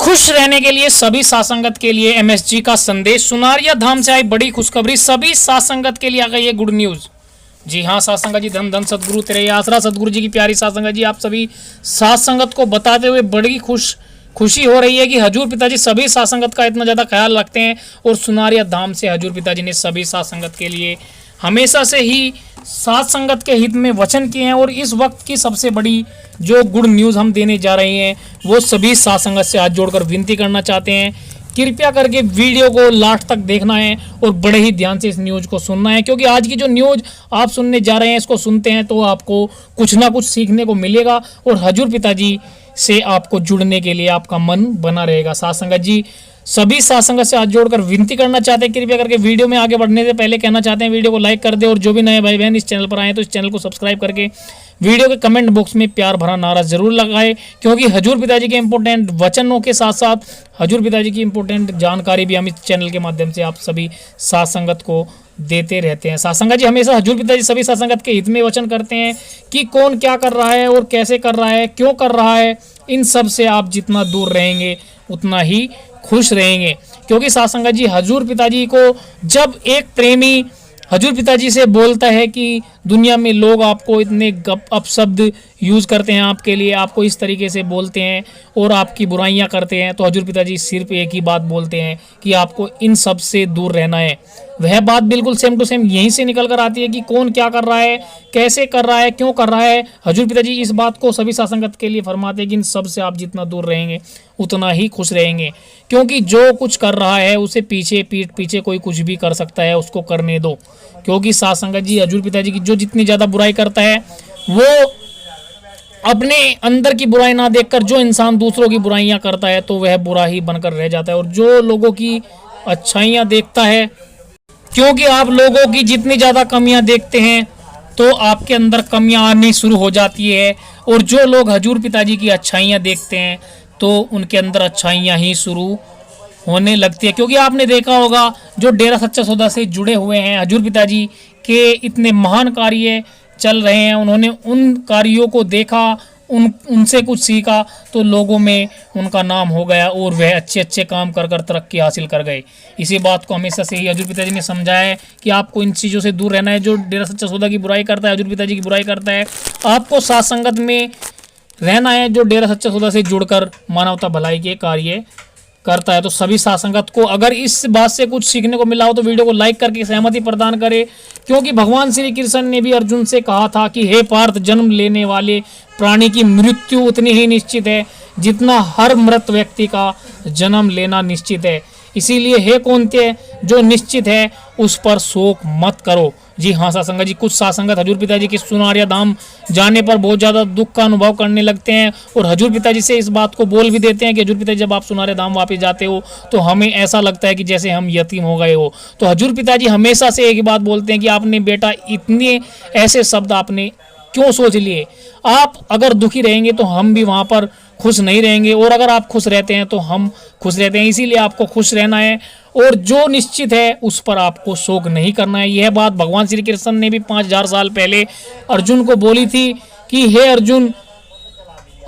खुश रहने के लिए सभी सासंगत के लिए एमएसजी का संदेश। सुनारिया धाम से आई बड़ी खुशखबरी, सभी सासंगत के लिए आ गई है गुड न्यूज। जी हाँ सासंगत जी, धन धन सदगुरु तेरे आसरा, सदगुरु जी की प्यारी सासंगत जी, आप सभी सासंगत को बताते हुए बड़ी खुशी हो रही है कि हजूर पिताजी सभी सासंगत का इतना ज़्यादा ख्याल रखते हैं। और सुनारिया धाम से हजूर पिताजी ने सभी सासंगत के लिए हमेशा से ही सात संगत के हित में वचन किए हैं। और इस वक्त की सबसे बड़ी जो गुड न्यूज़ हम देने जा रहे हैं वो सभी सात संगत से हाथ जोड़कर विनती करना चाहते हैं, कृपया करके वीडियो को लास्ट तक देखना है और बड़े ही ध्यान से इस न्यूज़ को सुनना है, क्योंकि आज की जो न्यूज़ आप सुनने जा रहे हैं इसको सुनते हैं तो आपको कुछ ना कुछ सीखने को मिलेगा और हजूर पिताजी से आपको जुड़ने के लिए आपका मन बना रहेगा। सात संगत जी सभी सासंगत से हाथ जोड़कर विनती करना चाहते हैं, कृपया करके वीडियो में आगे बढ़ने से पहले कहना चाहते हैं वीडियो को लाइक कर दे और जो भी नए भाई बहन इस चैनल पर आए तो इस चैनल को सब्सक्राइब करके वीडियो के कमेंट बॉक्स में प्यार भरा नारा जरूर लगाए, क्योंकि हजूर पिताजी के इंपॉर्टेंट वचनों के साथ साथ हजूर पिताजी की इंपॉर्टेंट जानकारी भी हम इस चैनल के माध्यम से आप सभी सासंगत को देते रहते हैं। सासंगत जी हमेशा हजूर पिताजी सभी सासंगत के हित में वचन करते हैं कि कौन क्या कर रहा है और कैसे कर रहा है, क्यों कर रहा है, इन सब से आप जितना दूर रहेंगे उतना ही खुश रहेंगे। क्योंकि सासंगत जी हजूर पिताजी को जब एक प्रेमी हजूर पिताजी से बोलता है कि दुनिया में लोग आपको इतने गप अपशब्द यूज़ करते हैं आपके लिए, आपको इस तरीके से बोलते हैं और आपकी बुराइयां करते हैं, तो हजूर पिताजी सिर्फ एक ही बात बोलते हैं कि आपको इन सब से दूर रहना है। वह बात बिल्कुल सेम टू सेम यहीं से निकल कर आती है कि कौन क्या कर रहा है, कैसे कर रहा है, क्यों कर रहा है। हजूर पिताजी इस बात को सभी सासंगत के लिए फरमाते हैं कि इन सब से आप जितना दूर रहेंगे उतना ही खुश रहेंगे, क्योंकि जो कुछ कर रहा है उसे पीठ पीछे कोई कुछ भी कर सकता है, उसको करने दो। क्योंकि सासंगत जी हजूर पिताजी की जो जितनी ज़्यादा बुराई करता है वो अपने अंदर की बुराई ना देखकर जो इंसान दूसरों की बुराइयां करता है तो वह बुरा ही बनकर रह जाता है, और जो लोगों की अच्छाइयां देखता है, क्योंकि आप लोगों की जितनी ज़्यादा कमियां देखते हैं तो आपके अंदर कमियां आनी शुरू हो जाती है, और जो लोग हजूर पिताजी की अच्छाइयां देखते हैं तो उनके अंदर अच्छाइयां ही शुरू होने लगती है। क्योंकि आपने देखा होगा जो डेरा सच्चा सौदा से जुड़े हुए हैं हजूर पिताजी के इतने महान कार्य चल रहे हैं, उन्होंने उन कार्यों को देखा, उनसे कुछ सीखा तो लोगों में उनका नाम हो गया और वह अच्छे अच्छे काम कर कर तरक्की हासिल कर गए। इसी बात को हमेशा से ही हजूर पिताजी ने समझाया है कि आपको इन चीज़ों से दूर रहना है। जो डेरा सच्चा सौदा की बुराई करता है, हजूर पिताजी की बुराई करता है, आपको साथ संगत में रहना है जो डेरा सच्चा सौदा से जुड़कर मानवता भलाई के कार्य करता है। तो सभी सासंगत को अगर इस बात से कुछ सीखने को मिला हो तो वीडियो को लाइक करके सहमति प्रदान करें, क्योंकि भगवान श्री कृष्ण ने भी अर्जुन से कहा था कि हे पार्थ, जन्म लेने वाले प्राणी की मृत्यु उतनी ही निश्चित है जितना हर मृत व्यक्ति का जन्म लेना निश्चित है। इसीलिए हे कौन्तेय, जो निश्चित है उस पर शोक मत करो। जी हाँ सासंगत जी, कुछ सासंगत हजूर पिताजी के सुनारिया धाम जाने पर बहुत ज़्यादा दुख का अनुभव करने लगते हैं और हजूर पिताजी से इस बात को बोल भी देते हैं कि हजूर पिताजी जब आप सुनारिया धाम वापस जाते हो तो हमें ऐसा लगता है कि जैसे हम यतीम हो गए हो। तो हजूर पिताजी हमेशा से एक ही बात बोलते हैं कि आपने बेटा इतने ऐसे शब्द आपने क्यों सोच लिए, आप अगर दुखी रहेंगे तो हम भी वहाँ पर खुश नहीं रहेंगे, और अगर आप खुश रहते हैं तो हम खुश रहते हैं। इसीलिए आपको खुश रहना है और जो निश्चित है उस पर आपको शोक नहीं करना है। यह बात भगवान श्री कृष्ण ने भी 5000 साल पहले अर्जुन को बोली थी कि हे अर्जुन,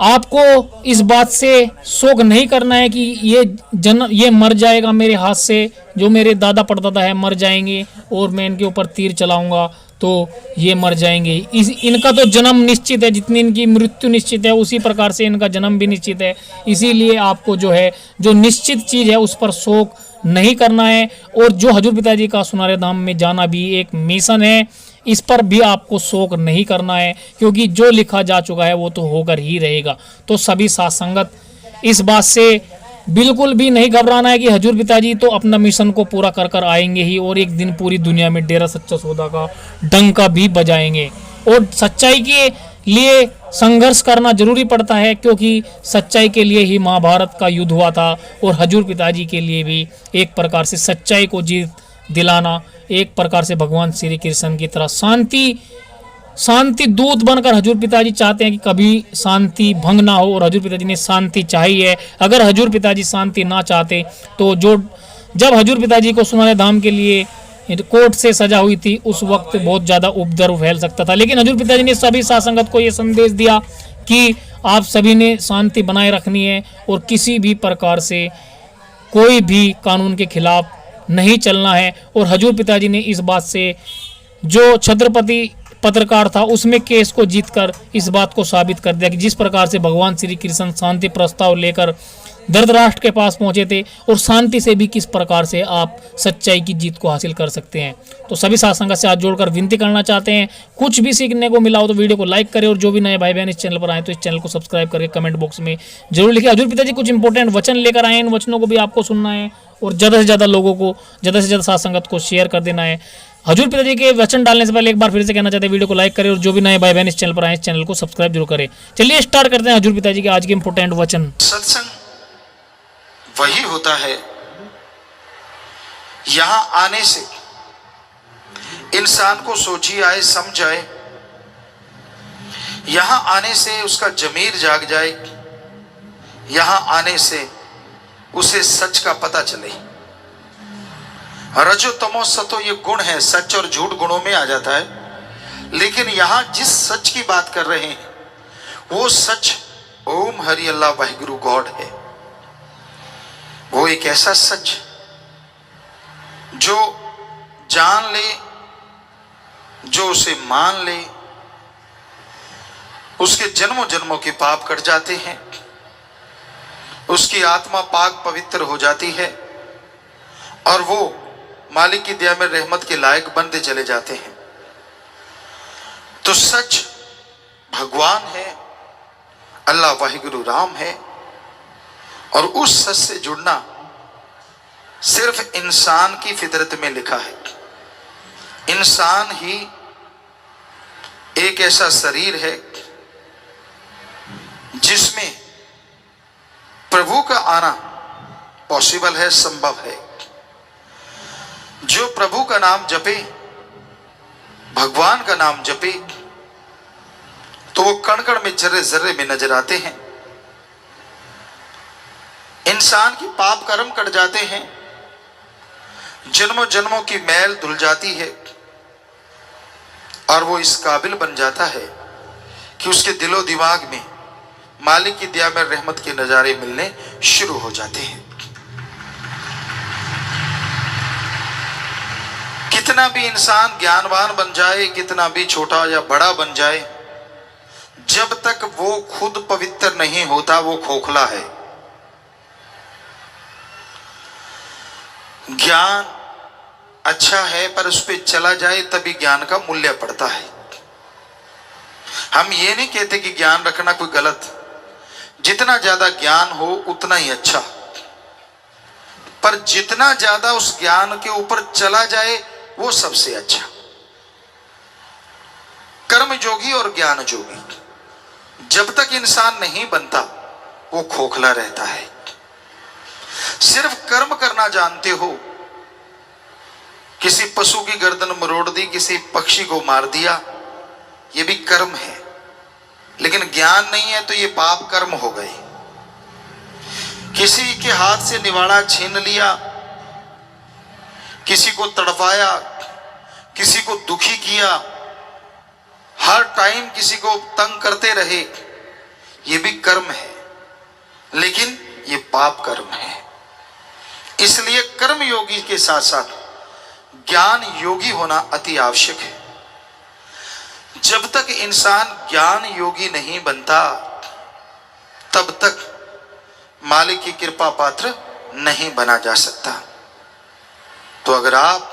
आपको इस बात से शोक नहीं करना है कि ये मर जाएगा मेरे हाथ से, जो मेरे दादा परदादा है मर जाएंगे और मैं इनके ऊपर तीर चलाऊंगा तो ये मर जाएंगे। इनका तो जन्म निश्चित है, जितनी इनकी मृत्यु निश्चित है उसी प्रकार से इनका जन्म भी निश्चित है। इसीलिए आपको जो है जो निश्चित चीज़ है उस पर शोक नहीं करना है, और जो हजूर पिताजी का सुनारिया धाम में जाना भी एक मिशन है, इस पर भी आपको शोक नहीं करना है, क्योंकि जो लिखा जा चुका है वो तो होकर ही रहेगा। तो सभी साथ संगत इस बात से बिल्कुल भी नहीं घबराना है कि हजूर पिताजी तो अपना मिशन को पूरा कर कर आएंगे ही, और एक दिन पूरी दुनिया में डेरा सच्चा सौदा का डंका भी बजाएंगे। और सच्चाई के लिए संघर्ष करना जरूरी पड़ता है, क्योंकि सच्चाई के लिए ही महाभारत का युद्ध हुआ था, और हजूर पिताजी के लिए भी एक प्रकार से सच्चाई को जीत दिलाना, एक प्रकार से भगवान श्री कृष्ण की तरह शांति दूत बनकर हजूर पिताजी चाहते हैं कि कभी शांति भंग ना हो, और हजूर पिताजी ने शांति चाही है। अगर हजूर पिताजी शांति ना चाहते तो जब हजूर पिताजी को सुनारिया धाम के लिए कोर्ट से सजा हुई थी उस वक्त बहुत ज़्यादा उपद्रव फैल सकता था, लेकिन हजूर पिताजी ने सभी सासंगत को ये संदेश दिया कि आप सभी ने शांति बनाए रखनी है और किसी भी प्रकार से कोई भी कानून के खिलाफ नहीं चलना है। और हजूर पिताजी ने इस बात से, जो छत्रपति पत्रकार था उसमें केस को जीतकर इस बात को साबित कर दिया कि जिस प्रकार से भगवान श्री कृष्ण शांति प्रस्ताव लेकर धृतराष्ट्र के पास पहुंचे थे और शांति से भी किस प्रकार से आप सच्चाई की जीत को हासिल कर सकते हैं। तो सभी साथ संगत से हाथ जोड़कर विनती करना चाहते हैं, कुछ भी सीखने को मिला हो तो वीडियो को लाइक करें और जो भी नए भाई बहन इस चैनल पर आए तो इस चैनल को सब्सक्राइब करके कमेंट बॉक्स में जरूर लिखिए। हजूर पिताजी कुछ इंपॉर्टेंट वचन लेकर आए हैं, इन वचनों को भी आपको सुनना है और ज़्यादा से ज़्यादा लोगों को, ज़्यादा से ज़्यादा साथ संगत को शेयर कर देना है। हजूर पिताजी के वचन डालने से पहले एक बार फिर से कहना चाहते हैं, वीडियो को लाइक करें और जो भी नए भाई बहन इस चैनल पर आए इस चैनल को सब्सक्राइब जरूर करें। चलिए स्टार्ट करते हैं हजूर पिताजी के आज के इंपॉर्टेंट वचन। सत्संग वही होता है, यहां आने से इंसान को सोची आए, समझ आए, यहां आने से उसका जमीर जाग जाए, यहां आने से उसे सच का पता चले। रजो तमो सतो ये गुण है, सच और झूठ गुणों में आ जाता है। लेकिन यहां जिस सच की बात कर रहे हैं वो सच ओम हरि अल्लाह वाहिगुरु गॉड है। वो एक ऐसा सच जो जान ले, जो उसे मान ले, उसके जन्मों जन्मों के पाप कट जाते हैं, उसकी आत्मा पाक पवित्र हो जाती है और वो मालिक की दया में रहमत के लायक बनते चले जाते हैं। तो सच भगवान है, अल्लाह वाहिगुरु राम है और उस सच से जुड़ना सिर्फ इंसान की फितरत में लिखा है। इंसान ही एक ऐसा शरीर है जिसमें प्रभु का आना पॉसिबल है, संभव है। जो प्रभु का नाम जपे, भगवान का नाम जपे, तो वो कण कण में, जर्रे जर्रे में नजर आते हैं। इंसान की पाप कर्म कट जाते हैं, जन्मों जन्मों की मैल धुल जाती है और वो इस काबिल बन जाता है कि उसके दिलो दिमाग में मालिक की दया में रहमत के नजारे मिलने शुरू हो जाते हैं। कितना भी इंसान ज्ञानवान बन जाए, कितना भी छोटा या बड़ा बन जाए, जब तक वो खुद पवित्र नहीं होता वो खोखला है। ज्ञान अच्छा है पर उस पर चला जाए तभी ज्ञान का मूल्य पड़ता है। हम ये नहीं कहते कि ज्ञान रखना कोई गलत, जितना ज्यादा ज्ञान हो उतना ही अच्छा, पर जितना ज्यादा उस ज्ञान के ऊपर चला जाए वो सबसे अच्छा। कर्म जोगी और ज्ञान जोगी जब तक इंसान नहीं बनता वो खोखला रहता है। सिर्फ कर्म करना जानते हो, किसी पशु की गर्दन मरोड़ दी, किसी पक्षी को मार दिया, ये भी कर्म है। लेकिन ज्ञान नहीं है तो ये पाप कर्म हो गए। किसी के हाथ से निवाड़ा छीन लिया, किसी को तड़पाया, किसी को दुखी किया, हर टाइम किसी को तंग करते रहे, ये भी कर्म है, लेकिन ये पाप कर्म है। इसलिए कर्म योगी के साथ साथ ज्ञान योगी होना अति आवश्यक है। जब तक इंसान ज्ञान योगी नहीं बनता तब तक मालिक की कृपा पात्र नहीं बना जा सकता। तो अगर आप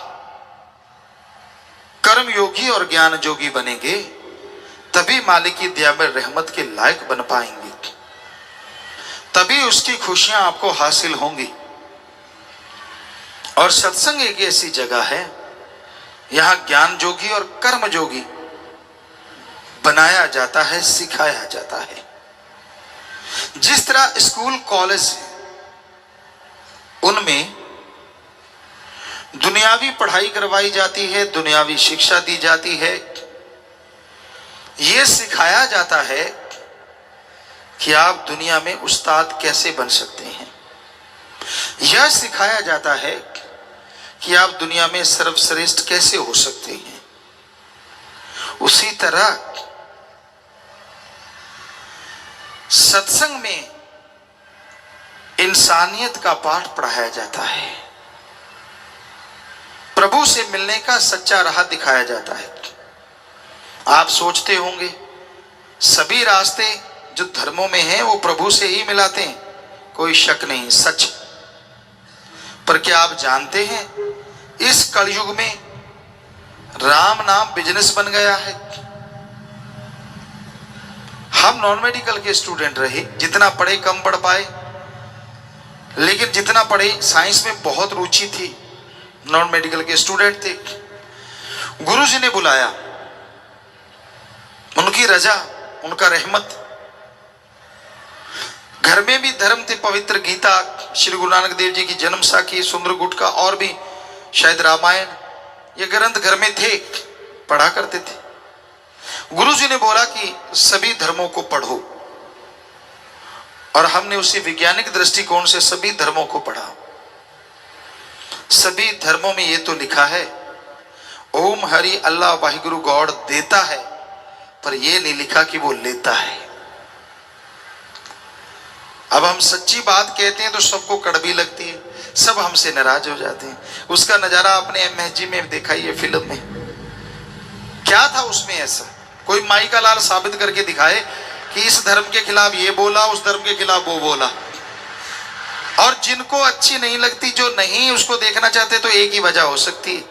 कर्म योगी और ज्ञान योगी बनेंगे तभी मालिक की दया में रहमत के लायक बन पाएंगे, तभी उसकी खुशियां आपको हासिल होंगी। और सत्संग एक ऐसी जगह है यहां ज्ञान जोगी और कर्म जोगी बनाया जाता है, सिखाया जाता है। जिस तरह स्कूल कॉलेज उनमें दुनियावी पढ़ाई करवाई जाती है, दुनियावी शिक्षा दी जाती है, यह सिखाया जाता है कि आप दुनिया में उस्ताद कैसे बन सकते हैं। यह सिखाया जाता है कि आप दुनिया में सर्वश्रेष्ठ कैसे हो सकते हैं। उसी तरह सत्संग में इंसानियत का पाठ पढ़ाया जाता है, प्रभु से मिलने का सच्चा राह दिखाया जाता है। आप सोचते होंगे सभी रास्ते जो धर्मों में हैं वो प्रभु से ही मिलाते हैं, कोई शक नहीं, सच। पर क्या आप जानते हैं इस कलयुग में राम नाम बिजनेस बन गया है। हम नॉन मेडिकल के स्टूडेंट रहे, जितना पढ़े कम पढ़ पाए, लेकिन जितना पढ़े साइंस में बहुत रुचि थी, नॉन मेडिकल के स्टूडेंट थे। गुरुजी ने बुलाया, उनकी रजा, उनका रहमत। घर में भी धर्म थे, पवित्र गीता, श्री गुरु नानक देव जी की जन्म साखी, सुंदर गुटका और भी शायद रामायण, ये ग्रंथ घर में थे, पढ़ा करते थे। गुरुजी ने बोला कि सभी धर्मों को पढ़ो, और हमने उसी वैज्ञानिक दृष्टिकोण से सभी धर्मों को पढ़ा। सभी धर्मों में ये तो लिखा है ओम हरि अल्लाह वाहिगुरु गॉड देता है, पर यह नहीं लिखा कि वो लेता है। अब हम सच्ची बात कहते हैं तो सबको कड़वी लगती है, सब हमसे नाराज हो जाते हैं। उसका नजारा आपने MSG में देखा ही है, फिल्म में। क्या था उसमें ऐसा? कोई माई का लाल साबित करके दिखाए कि इस धर्म के खिलाफ ये बोला, उस धर्म के खिलाफ वो बोला। और जिनको अच्छी नहीं लगती, जो नहीं उसको देखना चाहते, तो एक ही वजह हो सकती है,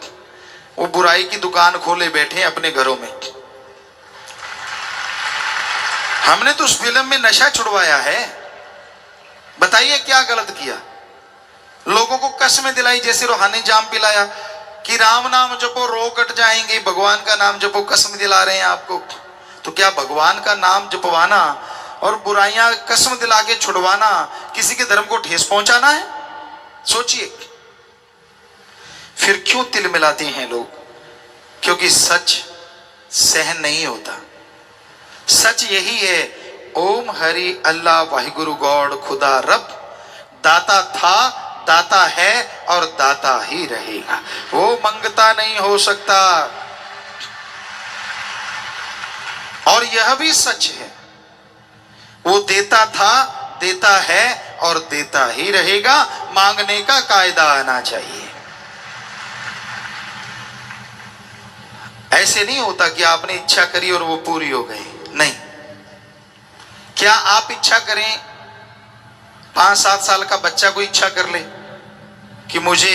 वो बुराई की दुकान खोले बैठे हैं अपने घरों में। हमने तो उस फिल्म में नशा छुड़वाया है। बताइए क्या गलत किया? लोगों को कसमें दिलाई, जैसे रूहानी जाम पिलाया कि राम नाम जपो रोग कट जाएंगे, भगवान का नाम जपो, कसम दिला रहे हैं आपको। तो क्या भगवान का नाम जपवाना और बुराइयां कसम दिला के छुड़वाना किसी के धर्म को ठेस पहुंचाना है? सोचिए। फिर क्यों तिल मिलाते हैं लोग? क्योंकि सच सहन नहीं होता। सच यही है, ओम हरि अल्लाह वाहिगुरु गॉड खुदा रब दाता था, दाता है और दाता ही रहेगा। वो मंगता नहीं हो सकता। और यह भी सच है, वो देता था, देता है और देता ही रहेगा। मांगने का कायदा आना चाहिए। ऐसे नहीं होता कि आपने इच्छा करी और वो पूरी हो गई, नहीं। क्या आप इच्छा करें, 5-7 साल का बच्चा को इच्छा कर ले कि मुझे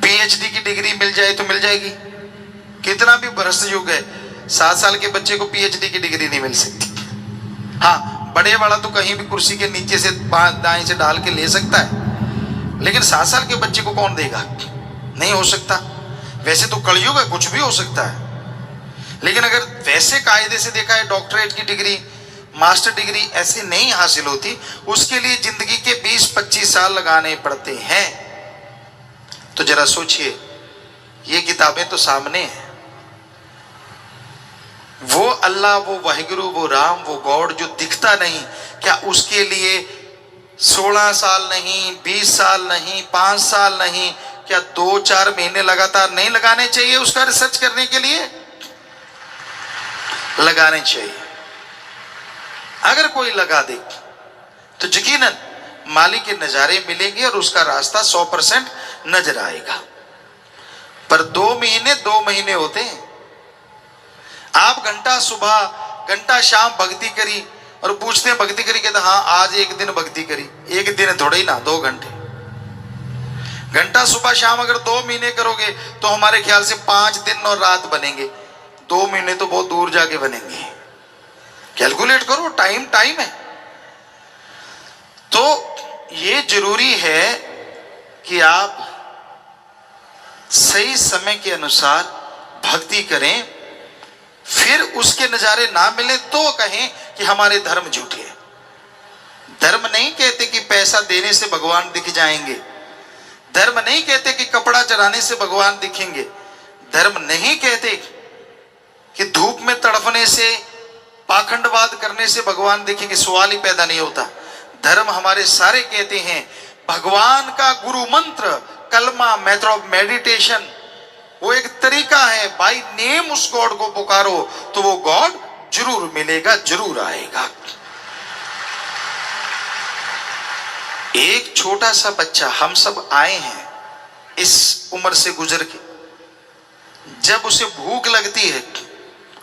PhD की डिग्री मिल जाए तो मिल जाएगी? कितना भी भ्रष्ट युग है, 7 साल के बच्चे को PhD की डिग्री नहीं मिल सकती। हाँ, बड़े वाला तो कहीं भी कुर्सी के नीचे से दाएं से डाल के ले सकता है, लेकिन 7 साल के बच्चे को कौन देगा? नहीं हो सकता। वैसे तो कलयुग है, कुछ भी हो सकता है, लेकिन अगर वैसे कायदे से देखा है, डॉक्टरेट की डिग्री, मास्टर डिग्री ऐसे नहीं हासिल होती, उसके लिए जिंदगी के 20-25 साल लगाने पड़ते हैं। तो जरा सोचिए, ये किताबें तो सामने हैं। वो अल्लाह, वो वाहिगुरु, वो राम, वो गॉड जो दिखता नहीं, क्या उसके लिए 16 साल नहीं, 20 साल नहीं, 5 साल नहीं, क्या 2-4 महीने लगातार नहीं लगाने चाहिए उसका रिसर्च करने के लिए? लगाने चाहिए। अगर कोई लगा दे तो यकीनन मालिक के नजारे मिलेंगे और उसका रास्ता 100% नजर आएगा। पर 2 महीने होते हैं। आप घंटा सुबह घंटा शाम भक्ति करी और पूछते हैं भक्ति करी, कहते हाँ आज एक दिन भक्ति करी। एक दिन थोड़े ही ना, 2 घंटे। घंटा सुबह शाम अगर 2 महीने करोगे तो हमारे ख्याल से 5 दिन और रात बनेंगे। 2 महीने तो बहुत दूर जाके बनेंगे। कैलकुलेट करो, टाइम है। तो ये जरूरी है कि आप सही समय के अनुसार भक्ति करें, फिर उसके नजारे ना मिले तो कहें कि हमारे धर्म झूठे हैं। धर्म नहीं कहते कि पैसा देने से भगवान दिख जाएंगे। धर्म नहीं कहते कि कपड़ा चढ़ाने से भगवान दिखेंगे। धर्म नहीं कहते कि धूप में तड़पने से, पाखंडवाद करने से भगवान दिखेंगे। सवाल ही पैदा नहीं होता। धर्म हमारे सारे कहते हैं भगवान का गुरु मंत्र, कलमा, मेथड ऑफ मेडिटेशन, वो एक तरीका है। बाय नेम उस गॉड को पुकारो तो वो गॉड जरूर मिलेगा, जरूर आएगा। एक छोटा सा बच्चा, हम सब आए हैं इस उम्र से गुजर के, जब उसे भूख लगती है,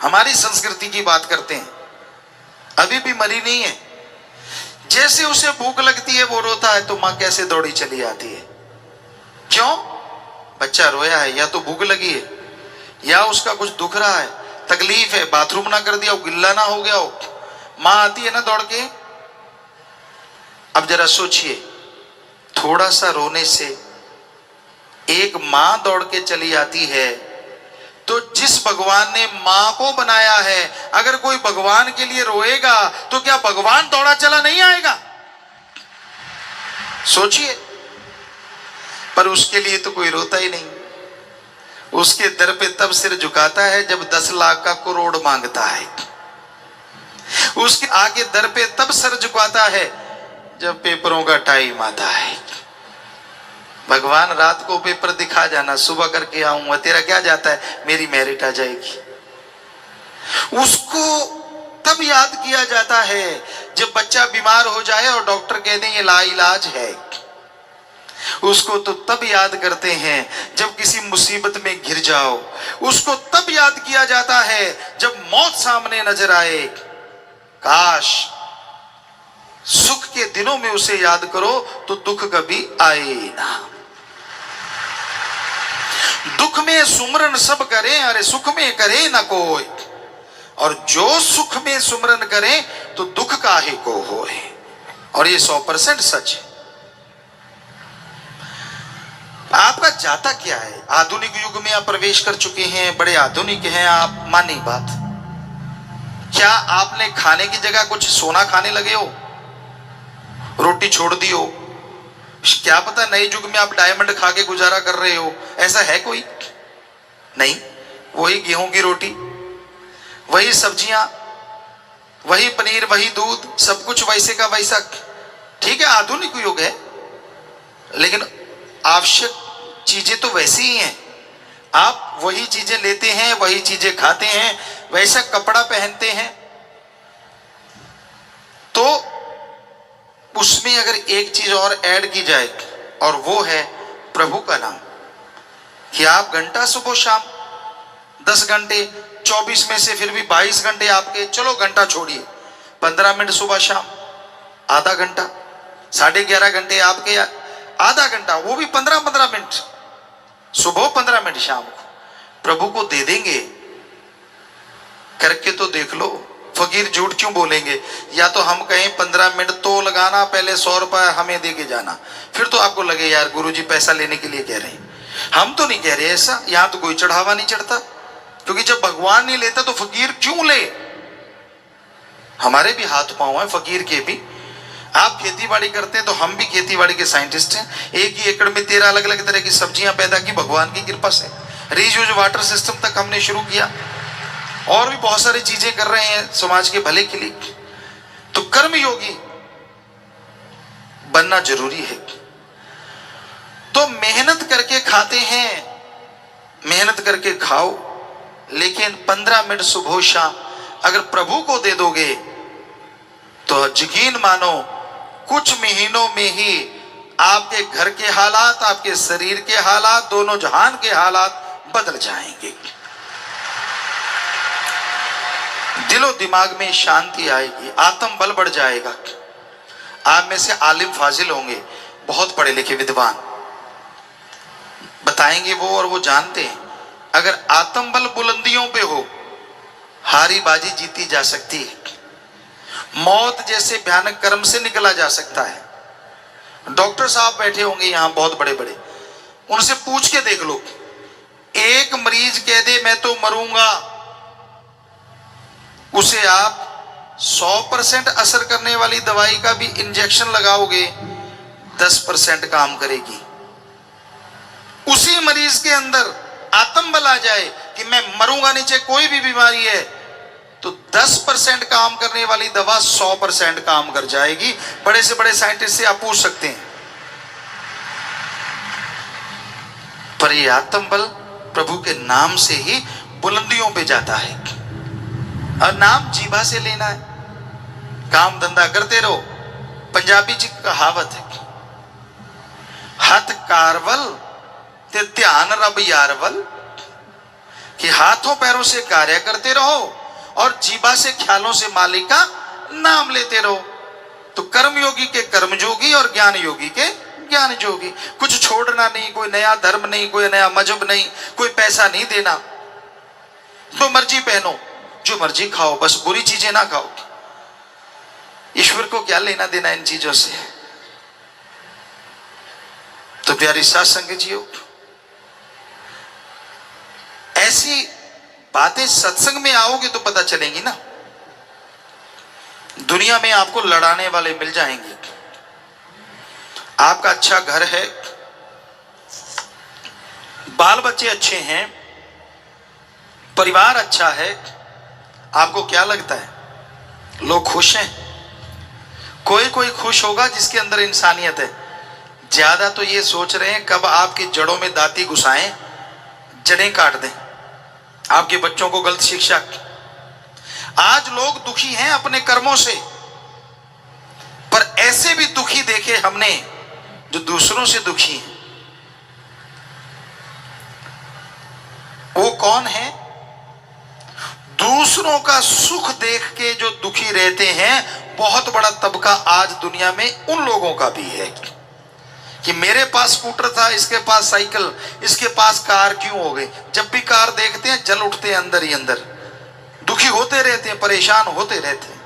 हमारी संस्कृति की बात करते हैं, अभी भी मरी नहीं है, जैसे उसे भूख लगती है वो रोता है तो मां कैसे दौड़ी चली आती है। क्यों? बच्चा रोया है, या तो भूख लगी है, या उसका कुछ दुख रहा है, तकलीफ है, बाथरूम ना कर दिया हो, गिल्ला ना हो गया हो, मां आती है ना दौड़ के। अब जरा सोचिए, थोड़ा सा रोने से एक मां दौड़ के चली आती है, तो जिस भगवान ने मां को बनाया है, अगर कोई भगवान के लिए रोएगा तो क्या भगवान दौड़ा चला नहीं आएगा? सोचिए। पर उसके लिए तो कोई रोता ही नहीं, उसके दर पे तब सिर झुकाता है जब 10 लाख का करोड़ मांगता है, उसके आगे दर पे तब सर झुकाता है जब पेपरों का टाइम आता है। भगवान रात को पेपर दिखा जाना, सुबह करके आऊंगा, तेरा क्या जाता है, मेरी मेरिट आ जाएगी। उसको तब याद किया जाता है जब बच्चा बीमार हो जाए और डॉक्टर कह दें ये लाइलाज है। उसको तो तब याद करते हैं जब किसी मुसीबत में घिर जाओ। उसको तब याद किया जाता है जब मौत सामने नजर आए। काश सुख के दिनों में उसे याद करो तो दुख कभी आए ना। दुख में सुमरन सब करें, अरे सुख में करे ना कोई, और जो सुख में सुमरन करे तो दुख काहे को होए। और ये 100% सच है। आपका जाता क्या है? आधुनिक युग में आप प्रवेश कर चुके हैं, बड़े आधुनिक हैं आप, मानी बात। क्या आपने खाने की जगह कुछ सोना खाने लगे हो, रोटी छोड़ दी हो? क्या पता नए युग में आप डायमंड खा के गुजारा कर रहे हो, ऐसा है कोई? नहीं। वही गेहूं की रोटी, वही सब्जियां, वही पनीर, वही दूध, सब कुछ वैसे का वैसा। ठीक है, आधुनिक युग है, लेकिन आवश्यक चीजें तो वैसी ही हैं। आप वही चीजें लेते हैं, वही चीजें खाते हैं, वैसा कपड़ा पहनते हैं। तो उसमें अगर एक चीज और ऐड की जाए, और वो है प्रभु का नाम, कि आप घंटा सुबह शाम 10 घंटे, 24 में से फिर भी 22 घंटे आपके, चलो घंटा छोड़िए, 15 मिनट सुबह शाम, आधा घंटा, 11.5 घंटे आपके, आधा घंटा, वो भी 15-15 मिनट सुबह, 15 मिनट शाम को प्रभु को दे देंगे। करके तो देख लो। फकीर झूठ क्यों बोलेंगे? या तो हम कहें 15 मिनट तो लगाना, पहले 100 रुपया हमें दे के जाना, फिर तो आपको लगे यार गुरुजी पैसा लेने के लिए कह रहे हैं। हम तो नहीं कह रहे ऐसा, यहां तो कोई चढ़ावा नहीं चढ़ता, क्योंकि जब भगवान नहीं लेता तो फकीर क्यों ले? हमारे भी हाथ पांव हैं फकीर के भी। आप खेती बाड़ी करते हैं तो हम भी खेती बाड़ी के साइंटिस्ट हैं। एक ही एकड़ में 13 अलग अलग तरह की सब्जियां पैदा की भगवान की कृपा से। रीयूज वाटर सिस्टम तक हमने शुरू किया, और भी बहुत सारी चीजें कर रहे हैं समाज के भले के लिए। तो कर्मयोगी बनना जरूरी है। तो मेहनत करके खाते हैं, मेहनत करके खाओ, लेकिन 15 मिनट सुबह शाम अगर प्रभु को दे दोगे तो यकीन मानो कुछ महीनों में ही आपके घर के हालात, आपके शरीर के हालात, दोनों जहान के हालात बदल जाएंगे। दिलो दिमाग में शांति आएगी, आत्म बल बढ़ जाएगा। आप में से आलिम फाजिल होंगे, बहुत पढ़े लिखे विद्वान, बताएंगे वो, और वो जानते हैं अगर आत्म बल बुलंदियों पे हो, हारी बाजी जीती जा सकती है। मौत जैसे भयानक कर्म से निकला जा सकता है। डॉक्टर साहब बैठे होंगे यहां बहुत बड़े बड़े, उनसे पूछ के देख लो, एक मरीज कह दे मैं तो मरूंगा, उसे आप 100% असर करने वाली दवाई का भी इंजेक्शन लगाओगे, 10% काम करेगी। उसी मरीज के अंदर आत्म बल आ जाए कि मैं मरूंगा नहीं, चाहे कोई भी बीमारी है, तो 10% काम करने वाली दवा 100% काम कर जाएगी। बड़े से बड़े साइंटिस्ट से आप पूछ सकते हैं। पर ये आत्म बल प्रभु के नाम से ही बुलंदियों पे जाता है। और नाम जीभा से लेना है, काम धंधा करते रहो। पंजाबी जी कहावत है, हथ कारवल ते ध्यान रब यारवल, कि हाथों पैरों से कार्य करते रहो और जीभा से ख्यालों से मालिक का नाम लेते रहो। तो कर्म योगी के कर्म जोगी और ज्ञान योगी के ज्ञान जोगी। कुछ छोड़ना नहीं, कोई नया धर्म नहीं, कोई नया मजहब नहीं, कोई पैसा नहीं देना, तो मर्जी पहनो, जो मर्जी खाओ, बस बुरी चीजें ना खाओ। ईश्वर को क्या लेना देना इन चीजों से। तो प्यारी साथ संगत जियो, ऐसी बातें सत्संग में आओगे तो पता चलेंगी ना। दुनिया में आपको लड़ाने वाले मिल जाएंगे। आपका अच्छा घर है, बाल बच्चे अच्छे हैं, परिवार अच्छा है, आपको क्या लगता है लोग खुश हैं? कोई कोई खुश होगा जिसके अंदर इंसानियत है। ज्यादा तो ये सोच रहे हैं कब आपकी जड़ों में दाती घुसाएं, जड़ें काट दें, आपके बच्चों को गलत शिक्षा। आज लोग दुखी हैं अपने कर्मों से, पर ऐसे भी दुखी देखे हमने जो दूसरों से दुखी हैं। वो कौन है? दूसरों का सुख देख के जो दुखी रहते हैं, बहुत बड़ा तबका आज दुनिया में उन लोगों का भी है कि मेरे पास स्कूटर था, इसके पास साइकिल, इसके पास कार क्यों हो गई। जब भी कार देखते हैं जल उठते हैं अंदर ही अंदर, दुखी होते रहते हैं, परेशान होते रहते हैं।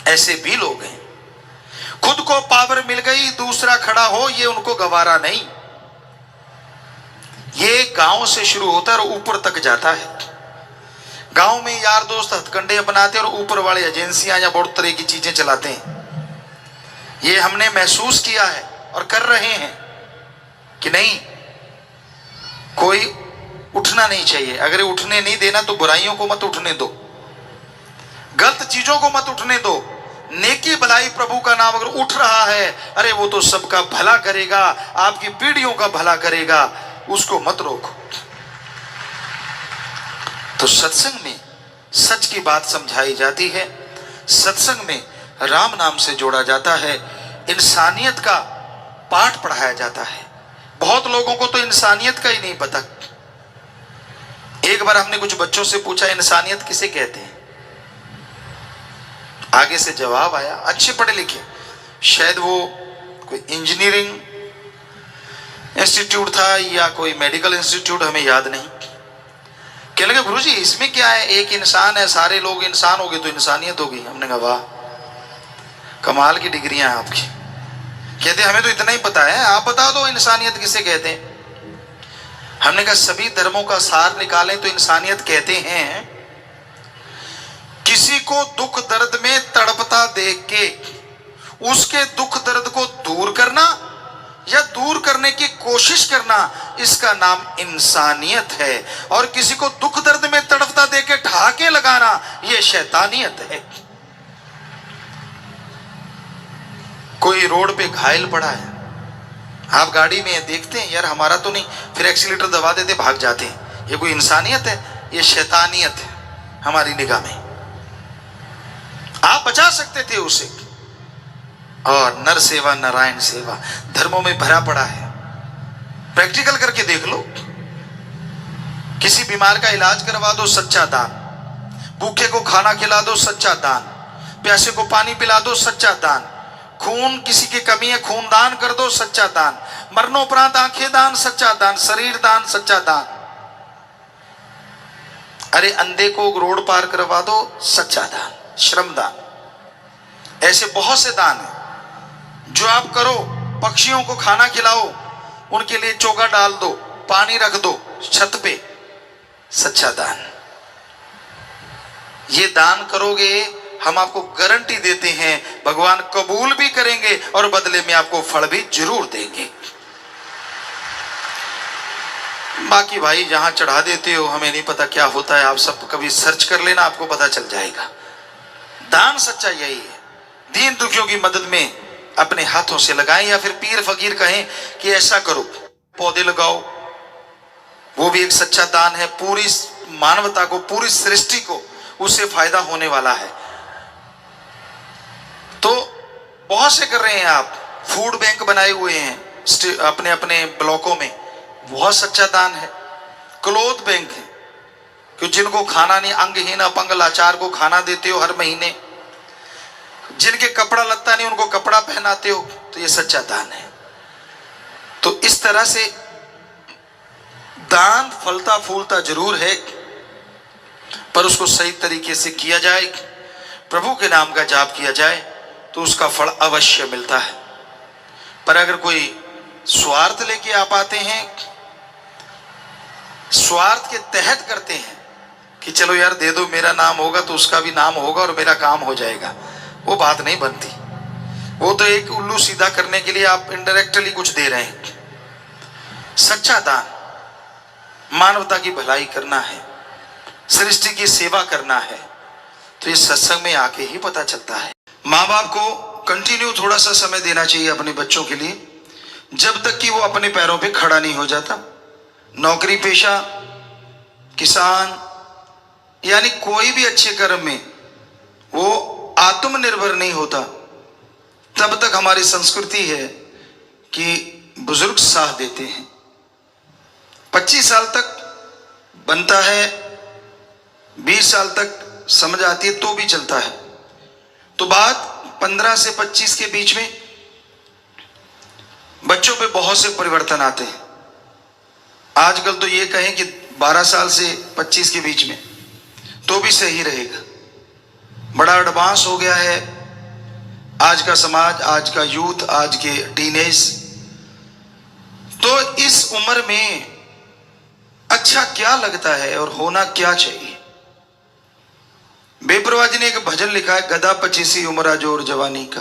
ऐसे भी लोग हैं। खुद को पावर मिल गई, दूसरा खड़ा हो, ये उनको गवारा नहीं। ये गांव से शुरू होता है और ऊपर तक जाता है। गांव में यार दोस्त हथकंडे बनाते हैं और ऊपर वाले एजेंसियां या बहुत तरह की चीजें चलाते हैं। ये हमने महसूस किया है और कर रहे हैं कि नहीं, कोई उठना नहीं चाहिए। अगर उठने नहीं देना तो बुराइयों को मत उठने दो, गलत चीजों को मत उठने दो। नेकी भलाई प्रभु का नाम अगर उठ रहा है, अरे वो तो सबका भला करेगा, आपकी पीढ़ियों का भला करेगा, उसको मत रोको। तो सत्संग में सच की बात समझाई जाती है, सत्संग में राम नाम से जोड़ा जाता है, इंसानियत का पाठ पढ़ाया जाता है। बहुत लोगों को तो इंसानियत का ही नहीं पता। एक बार हमने कुछ बच्चों से पूछा इंसानियत किसे कहते हैं, आगे से जवाब आया, अच्छे पढ़े लिखे, शायद वो कोई इंजीनियरिंग इंस्टीट्यूट था या कोई मेडिकल इंस्टीट्यूट, हमें याद नहीं। कहने लगे गुरुजी इसमें क्या है, एक इंसान है, सारे लोग इंसान हो गए तो इंसानियत होगी। हमने कहा वाह, कमाल की डिग्रियां हैं आपकी। कहते हमें तो इतना ही पता है, आप बता दो इंसानियत किसे कहते हैं। हमने कहा सभी धर्मों का सार निकालें तो इंसानियत कहते हैं किसी को दुख दर्द में तड़पता देख के उसके दुख दर्द को दूर करना या दूर करने की कोशिश करना, इसका नाम इंसानियत है। और किसी को दुख दर्द में तड़पता देख के ठहाके लगाना, यह शैतानियत है। कोई रोड पे घायल पड़ा है, आप गाड़ी में देखते हैं यार हमारा तो नहीं, फिर एक्सीलेटर दबा देते भाग जाते हैं। ये कोई इंसानियत है? ये शैतानियत है हमारी निगाह में। आप बचा सकते थे उसे। और नर सेवा नारायण सेवा धर्मों में भरा पड़ा है, प्रैक्टिकल करके देख लो। किसी बीमार का इलाज करवा दो, सच्चा दान। भूखे को खाना खिला दो, सच्चा दान। प्यासे को पानी पिला दो, सच्चा दान। खून किसी की कमी है, खून दान कर दो, सच्चा दान। मरणोपरांत आंखें दान, सच्चा दान। शरीर दान, सच्चा दान। अरे अंधे को रोड पार करवा दो, सच्चा दान, श्रम दान। ऐसे बहुत से दान हैं जो आप करो। पक्षियों को खाना खिलाओ, उनके लिए चोगा डाल दो, पानी रख दो छत पे, सच्चा दान। ये दान करोगे, हम आपको गारंटी देते हैं भगवान कबूल भी करेंगे और बदले में आपको फल भी जरूर देंगे। बाकी भाई जहां चढ़ा देते हो हमें नहीं पता क्या होता है, आप सब कभी सर्च कर लेना, आपको पता चल जाएगा। दान सच्चा यही है। दीन दुखियों की मदद में अपने हाथों से लगाएं, या फिर पीर फकीर कहें कि ऐसा करो, पौधे लगाओ, वो भी एक सच्चा दान है। पूरी मानवता को, पूरी सृष्टि को उससे फायदा होने वाला है। तो बहुत से कर रहे हैं आप, फूड बैंक बनाए हुए हैं अपने अपने ब्लॉकों में, बहुत सच्चा दान है। क्लोथ बैंक है कि जिनको खाना नहीं, अंगहीन अपंग लाचार को खाना देते हो हर महीने, जिनके कपड़ा लत्ता नहीं उनको कपड़ा पहनाते हो, तो ये सच्चा दान है। तो इस तरह से दान फलता फूलता जरूर है, पर उसको सही तरीके से किया जाए, प्रभु के नाम का जाप किया जाए तो उसका फल अवश्य मिलता है। पर अगर कोई स्वार्थ लेके आप आते हैं, स्वार्थ के तहत करते हैं कि चलो यार दे दो, मेरा नाम होगा तो उसका भी नाम होगा और मेरा काम हो जाएगा, वो बात नहीं बनती। वो तो एक उल्लू सीधा करने के लिए आप इनडायरेक्टली कुछ दे रहे हैं। सच्चा दान मानवता की भलाई करना है, सृष्टि की सेवा करना है, तो ये सत्संग में आके ही पता चलता है। माँ बाप को कंटिन्यू थोड़ा सा समय देना चाहिए अपने बच्चों के लिए, जब तक कि वो अपने पैरों पे खड़ा नहीं हो जाता। नौकरी पेशा, किसान, यानी कोई भी अच्छे कर्म में वो आत्मनिर्भर नहीं होता, तब तक हमारी संस्कृति है कि बुजुर्ग साथ देते हैं। 25 साल तक बनता है, 20 साल तक समझ आती है तो भी चलता है, तो बात 15 से 25 के बीच में बच्चों पे बहुत से परिवर्तन आते हैं। आजकल तो ये कहें कि 12 साल से 25 के बीच में तो भी सही रहेगा। बड़ा एडवांस हो गया है आज का समाज, आज का यूथ, आज के टीनेज। तो इस उम्र में अच्छा क्या लगता है और होना क्या चाहिए। बेपरवाह जी ने एक भजन लिखा है, गदा 25 उम्र जोर जवानी का,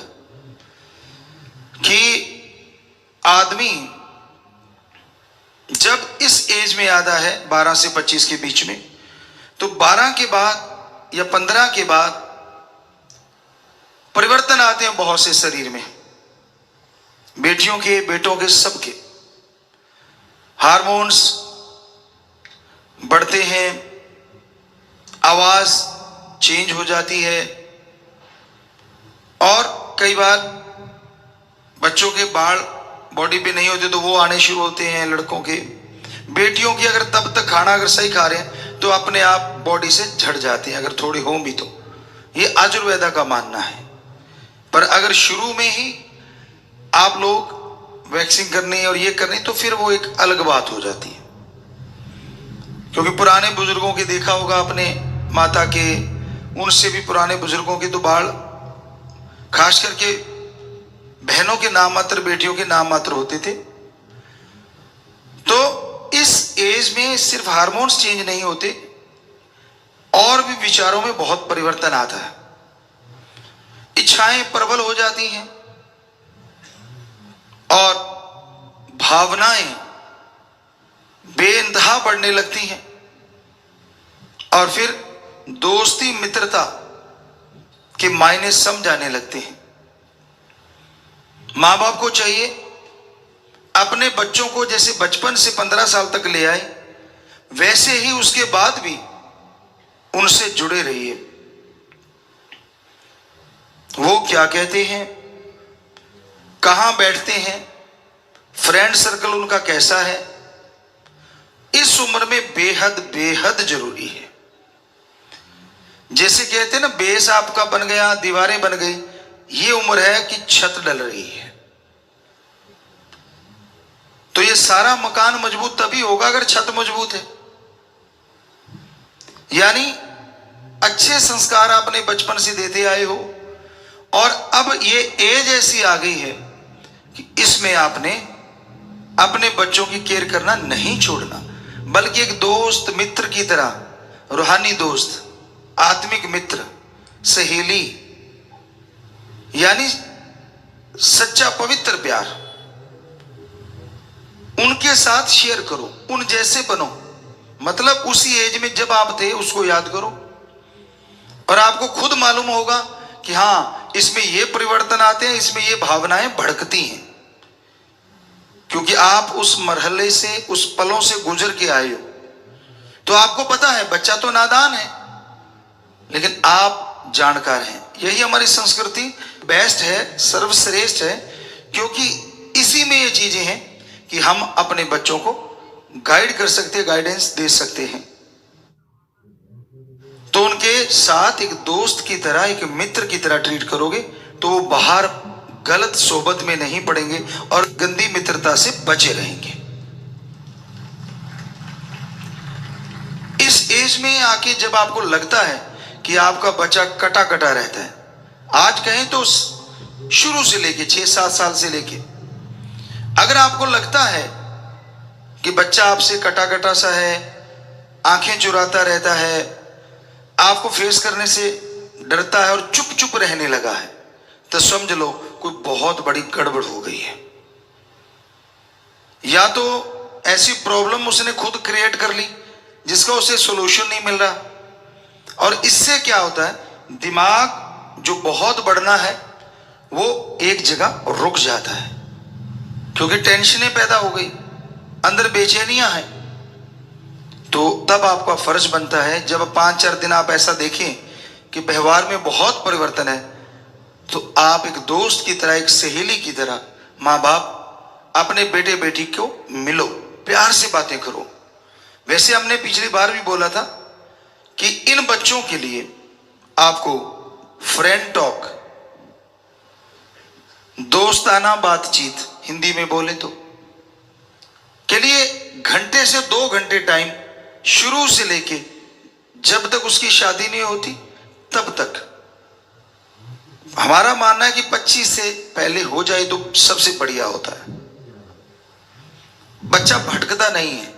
कि आदमी जब इस एज में आता है 12 से 25 के बीच में, तो 12 के बाद या 15 के बाद परिवर्तन आते हैं बहुत से शरीर में, बेटियों के, बेटों के, सबके हार्मोन्स बढ़ते हैं, आवाज चेंज हो जाती है, और कई बार बच्चों के बाल बॉडी पे नहीं होते तो वो आने शुरू होते हैं लड़कों के। बेटियों की अगर तब तक खाना अगर सही खा रहे हैं तो अपने आप बॉडी से झड़ जाते हैं, अगर थोड़ी हो भी तो। ये आयुर्वेदा का मानना है। पर अगर शुरू में ही आप लोग वैक्सिंग करनी और ये करनी तो फिर वो एक अलग बात हो जाती है। क्योंकि पुराने बुजुर्गों के देखा होगा, अपने माता के, उनसे भी पुराने बुजुर्गों के तो बाल, खास करके बहनों के नाम मात्र, बेटियों के नाम मात्र होते थे। तो इस एज में सिर्फ हार्मोन्स चेंज नहीं होते, और भी विचारों में बहुत परिवर्तन आता है। इच्छाएं प्रबल हो जाती हैं और भावनाएं बेइंतहा बढ़ने लगती हैं, और फिर दोस्ती मित्रता के मायने समझ आने लगते हैं। मां बाप को चाहिए अपने बच्चों को जैसे बचपन से 15 साल तक ले आए, वैसे ही उसके बाद भी उनसे जुड़े रहिए। वो क्या कहते हैं, कहां बैठते हैं, फ्रेंड सर्कल उनका कैसा है, इस उम्र में बेहद बेहद जरूरी है। जैसे कहते हैं ना, बेस आपका बन गया, दीवारें बन गई, ये उम्र है कि छत डल रही है। तो ये सारा मकान मजबूत तभी होगा अगर छत मजबूत है। यानी अच्छे संस्कार आपने बचपन से देते आए हो, और अब ये एज ऐसी आ गई है कि इसमें आपने अपने बच्चों की केयर करना नहीं छोड़ना, बल्कि एक दोस्त मित्र की तरह, रूहानी दोस्त, आत्मिक मित्र, सहेली, यानी सच्चा पवित्र प्यार, उनके साथ शेयर करो, उन जैसे बनो। मतलब उसी एज में जब आप थे उसको याद करो, और आपको खुद मालूम होगा कि हाँ, इसमें ये परिवर्तन आते हैं, इसमें ये भावनाएं भड़कती हैं, क्योंकि आप उस मरहले से, उस पलों से गुजर के आए हो। तो आपको पता है बच्चा तो नादान है, लेकिन आप जानकार हैं। यही हमारी संस्कृति बेस्ट है, सर्वश्रेष्ठ है, क्योंकि इसी में ये चीजें हैं कि हम अपने बच्चों को गाइड कर सकते हैं, गाइडेंस दे सकते हैं। तो उनके साथ एक दोस्त की तरह, एक मित्र की तरह ट्रीट करोगे तो वो बाहर गलत सोबत में नहीं पड़ेंगे और गंदी मित्रता से बचे रहेंगे। इस एज में आके जब आपको लगता है कि आपका बच्चा कटा कटा रहता है, आज कहें तो शुरू से लेके 6-7 साल से लेके, अगर आपको लगता है कि बच्चा आपसे कटा कटा सा है, आंखें चुराता रहता है, आपको फेस करने से डरता है और चुप चुप रहने लगा है, तो समझ लो कोई बहुत बड़ी गड़बड़ हो गई है। या तो ऐसी प्रॉब्लम उसने खुद क्रिएट कर ली जिसका उसे सॉल्यूशन नहीं मिल रहा, और इससे क्या होता है, दिमाग जो बहुत बढ़ना है वो एक जगह रुक जाता है, क्योंकि टेंशनें पैदा हो गई, अंदर बेचैनियां हैं। तो तब आपका फर्ज बनता है, जब 5-4 दिन आप ऐसा देखें कि व्यवहार में बहुत परिवर्तन है, तो आप एक दोस्त की तरह, एक सहेली की तरह, माँ बाप अपने बेटे बेटी को मिलो, प्यार से बातें करो। वैसे हमने पिछली बार भी बोला था कि इन बच्चों के लिए आपको फ्रेंड टॉक, दोस्ताना बातचीत हिंदी में बोले तो, के लिए घंटे से 2 घंटे टाइम शुरू से लेके जब तक उसकी शादी नहीं होती तब तक। हमारा मानना है कि 25 से पहले हो जाए तो सबसे बढ़िया होता है, बच्चा भटकता नहीं है।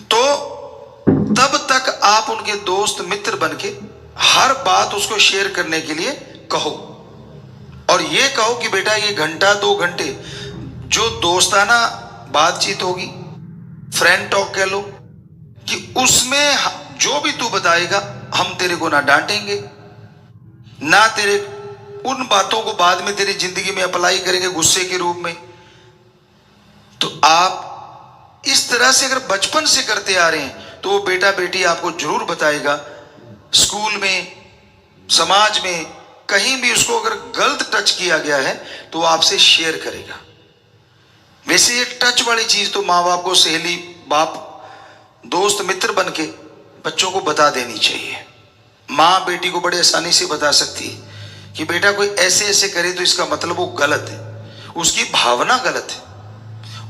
तो तब तक आप उनके दोस्त मित्र बनके हर बात उसको शेयर करने के लिए कहो, और ये कहो कि बेटा ये घंटा 2 घंटे जो दोस्ताना बातचीत होगी, फ्रेंड टॉक कह लो, कि उसमें जो भी तू बताएगा हम तेरे को ना डांटेंगे, ना तेरे उन बातों को बाद में तेरी जिंदगी में अप्लाई करेंगे गुस्से के रूप में। तो आप इस तरह से अगर बचपन से करते आ रहे हैं तो वो बेटा बेटी आपको जरूर बताएगा। स्कूल में, समाज में, कहीं भी उसको अगर गलत टच किया गया है तो वो आपसे शेयर करेगा। वैसे ये टच वाली चीज तो माँ बाप को, सहेली, बाप, दोस्त, मित्र बन के बच्चों को बता देनी चाहिए। माँ बेटी को बड़े आसानी से बता सकती है कि बेटा कोई ऐसे ऐसे करे तो इसका मतलब वो गलत है, उसकी भावना गलत है।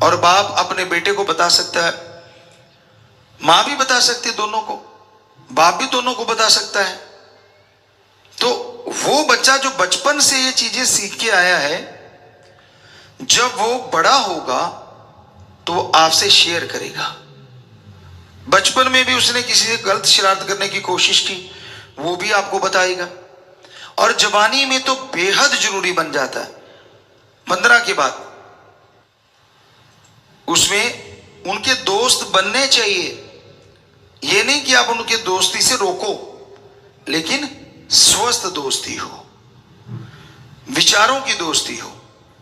और बाप अपने बेटे को बता सकता है, माँ भी बता सकती है दोनों को, बाप भी दोनों को बता सकता है। तो वो बच्चा जो बचपन से ये चीजें सीख के आया है, जब वो बड़ा होगा तो वो आपसे शेयर करेगा। बचपन में भी उसने किसी से गलत शरारत करने की कोशिश की, वो भी आपको बताएगा। और जवानी में तो बेहद जरूरी बन जाता है, 15 के बाद उसमें उनके दोस्त बनने चाहिए। ये नहीं कि आप उनके दोस्ती से रोको, लेकिन स्वस्थ दोस्ती हो, विचारों की दोस्ती हो,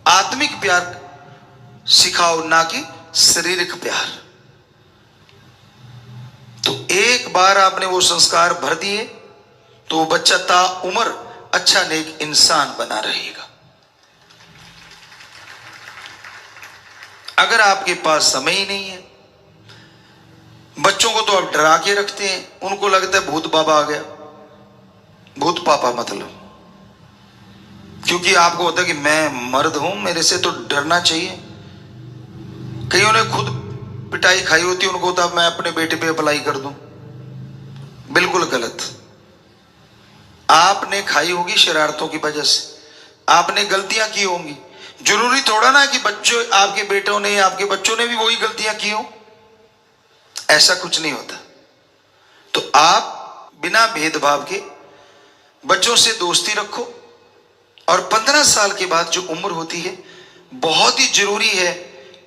आत्मिक प्यार सिखाओ, ना कि शारीरिक प्यार। तो एक बार आपने वो संस्कार भर दिए तो वो बच्चा ता उम्र अच्छा नेक इंसान बना रहेगा। अगर आपके पास समय ही नहीं है, बच्चों को तो आप डरा के रखते हैं, उनको लगता है भूत बाबा आ गया, भूत पापा मतलब, क्योंकि आपको होता है कि मैं मर्द हूं, मेरे से तो डरना चाहिए। कईयों ने खुद पिटाई खाई होती है, उनको तो अब मैं अपने बेटे पे अप्लाई कर दूं, बिल्कुल गलत। आपने खाई होगी शरारतों की वजह से, आपने गलतियां की होंगी। जरूरी थोड़ा ना कि बच्चों, आपके बेटों ने, आपके बच्चों ने भी वही गलतियां की हो, ऐसा कुछ नहीं होता। तो आप बिना भेदभाव के बच्चों से दोस्ती रखो। और 15 साल के बाद जो उम्र होती है बहुत ही जरूरी है,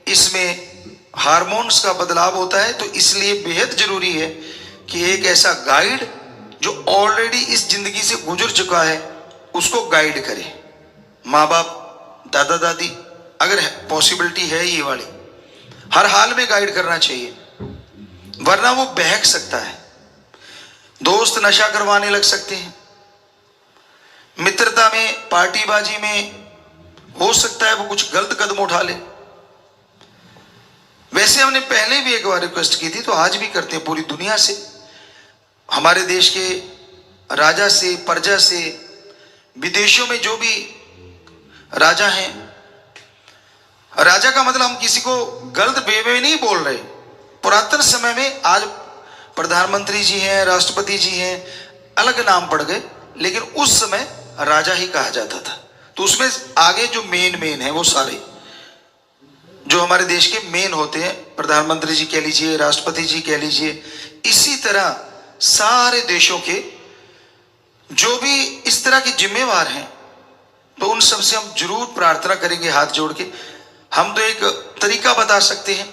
इसमें हार्मोन्स का बदलाव होता है, तो इसलिए बेहद जरूरी है कि एक ऐसा गाइड जो ऑलरेडी इस जिंदगी से गुजर चुका है उसको गाइड करे। माँ बाप, दादा दादी, अगर पॉसिबिलिटी है ये वाली, हर हाल में गाइड करना चाहिए, वरना वो बहक सकता है। दोस्त नशा करवाने लग सकते हैं, मित्रता में, पार्टीबाजी में हो सकता है वो कुछ गलत कदम उठा ले। वैसे हमने पहले भी एक बार रिक्वेस्ट की थी, तो आज भी करते हैं पूरी दुनिया से, हमारे देश के राजा से, प्रजा से, विदेशों में जो भी राजा हैं, राजा का मतलब हम किसी को गलत वे में नहीं बोल रहे। पुरातन समय में, आज प्रधानमंत्री जी हैं, राष्ट्रपति जी हैं, अलग नाम पड़ गए, लेकिन उस समय राजा ही कहा जाता था। तो उसमें आगे जो मेन है वो सारे जो हमारे देश के मेन होते हैं, प्रधानमंत्री जी कह लीजिए, राष्ट्रपति जी कह लीजिए, इसी तरह सारे देशों के जो भी इस तरह के जिम्मेवार हैं, तो उन सब से हम जरूर प्रार्थना करेंगे हाथ जोड़ के। हम तो एक तरीका बता सकते हैं,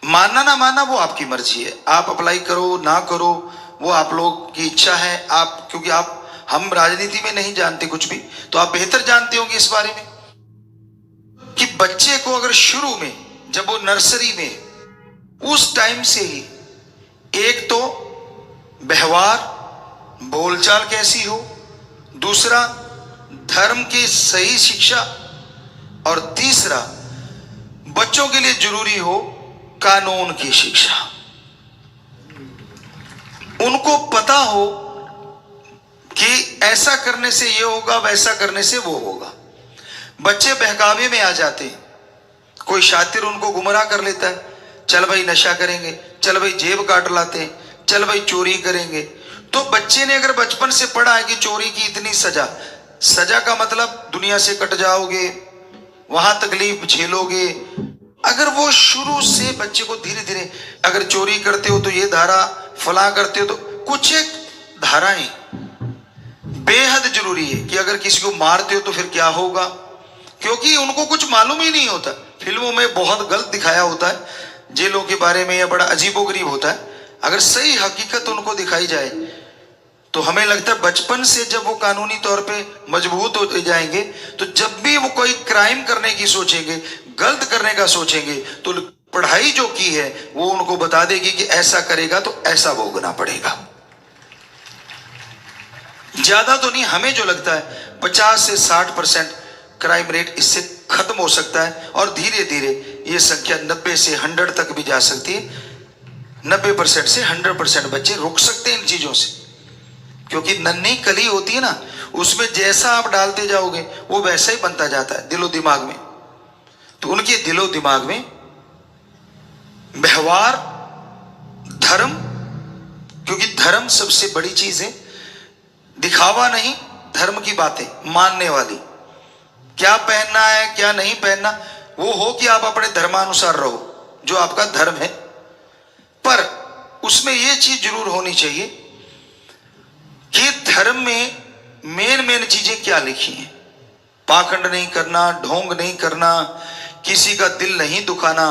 मानना ना मानना वो आपकी मर्जी है, आप अप्लाई करो ना करो वो आप लोग की इच्छा है। आप, क्योंकि आप, हम राजनीति में नहीं जानते कुछ भी, तो आप बेहतर जानते होंगे इस बारे में कि बच्चे को अगर शुरू में, जब वो नर्सरी में, उस टाइम से ही एक तो व्यवहार, बोलचाल कैसी हो, दूसरा धर्म की सही शिक्षा, और तीसरा बच्चों के लिए जरूरी हो कानून की शिक्षा। उनको पता हो कि ऐसा करने से ये होगा, वैसा करने से वो होगा। बच्चे बहकावे में आ जाते हैं, कोई शातिर उनको गुमराह कर लेता है, चल भाई नशा करेंगे, चल भाई जेब काट लाते हैं, चल भाई चोरी करेंगे। तो बच्चे ने अगर बचपन से पढ़ा है कि चोरी की इतनी सजा, सजा का मतलब दुनिया से कट जाओगे, वहां तकलीफ झेलोगे, अगर वो शुरू से बच्चे को धीरे धीरे, अगर चोरी करते हो तो ये धारा, फला करते हो तो, कुछ एक धाराएं बेहद जरूरी है कि अगर किसी को मारते हो तो फिर क्या होगा, क्योंकि उनको कुछ मालूम ही नहीं होता। फिल्मों में बहुत गलत दिखाया होता है जेलों के बारे में, या बड़ा अजीबोगरीब होता है। अगर सही हकीकत उनको दिखाई जाए तो हमें लगता है बचपन से जब वो कानूनी तौर पे मजबूत होते जाएंगे, तो जब भी वो कोई क्राइम करने की सोचेंगे, गलत करने का सोचेंगे, तो पढ़ाई जो की है वो उनको बता देगी कि ऐसा करेगा तो ऐसा भोगना पड़ेगा। ज्यादा तो नहीं, हमें जो लगता है 50 से 60% क्राइम रेट इससे खत्म हो सकता है, और धीरे धीरे ये संख्या 90 से 100 तक भी जा सकती है। 90% से 100% बच्चे रुक सकते हैं इन चीजों से, क्योंकि नन्ही कली होती है ना, उसमें जैसा आप डालते जाओगे वो वैसा ही बनता जाता है दिलो दिमाग में। तो उनके दिलो दिमाग में व्यवहार, धर्म, क्योंकि धर्म सबसे बड़ी चीज है, दिखावा नहीं, धर्म की बातें मानने वाली, क्या पहनना है क्या नहीं पहनना, वो हो कि आप अपने धर्मानुसार रहो जो आपका धर्म है, पर उसमें यह चीज जरूर होनी चाहिए कि धर्म में मेन चीजें क्या लिखी हैं। पाखंड नहीं करना, ढोंग नहीं करना, किसी का दिल नहीं दुखाना,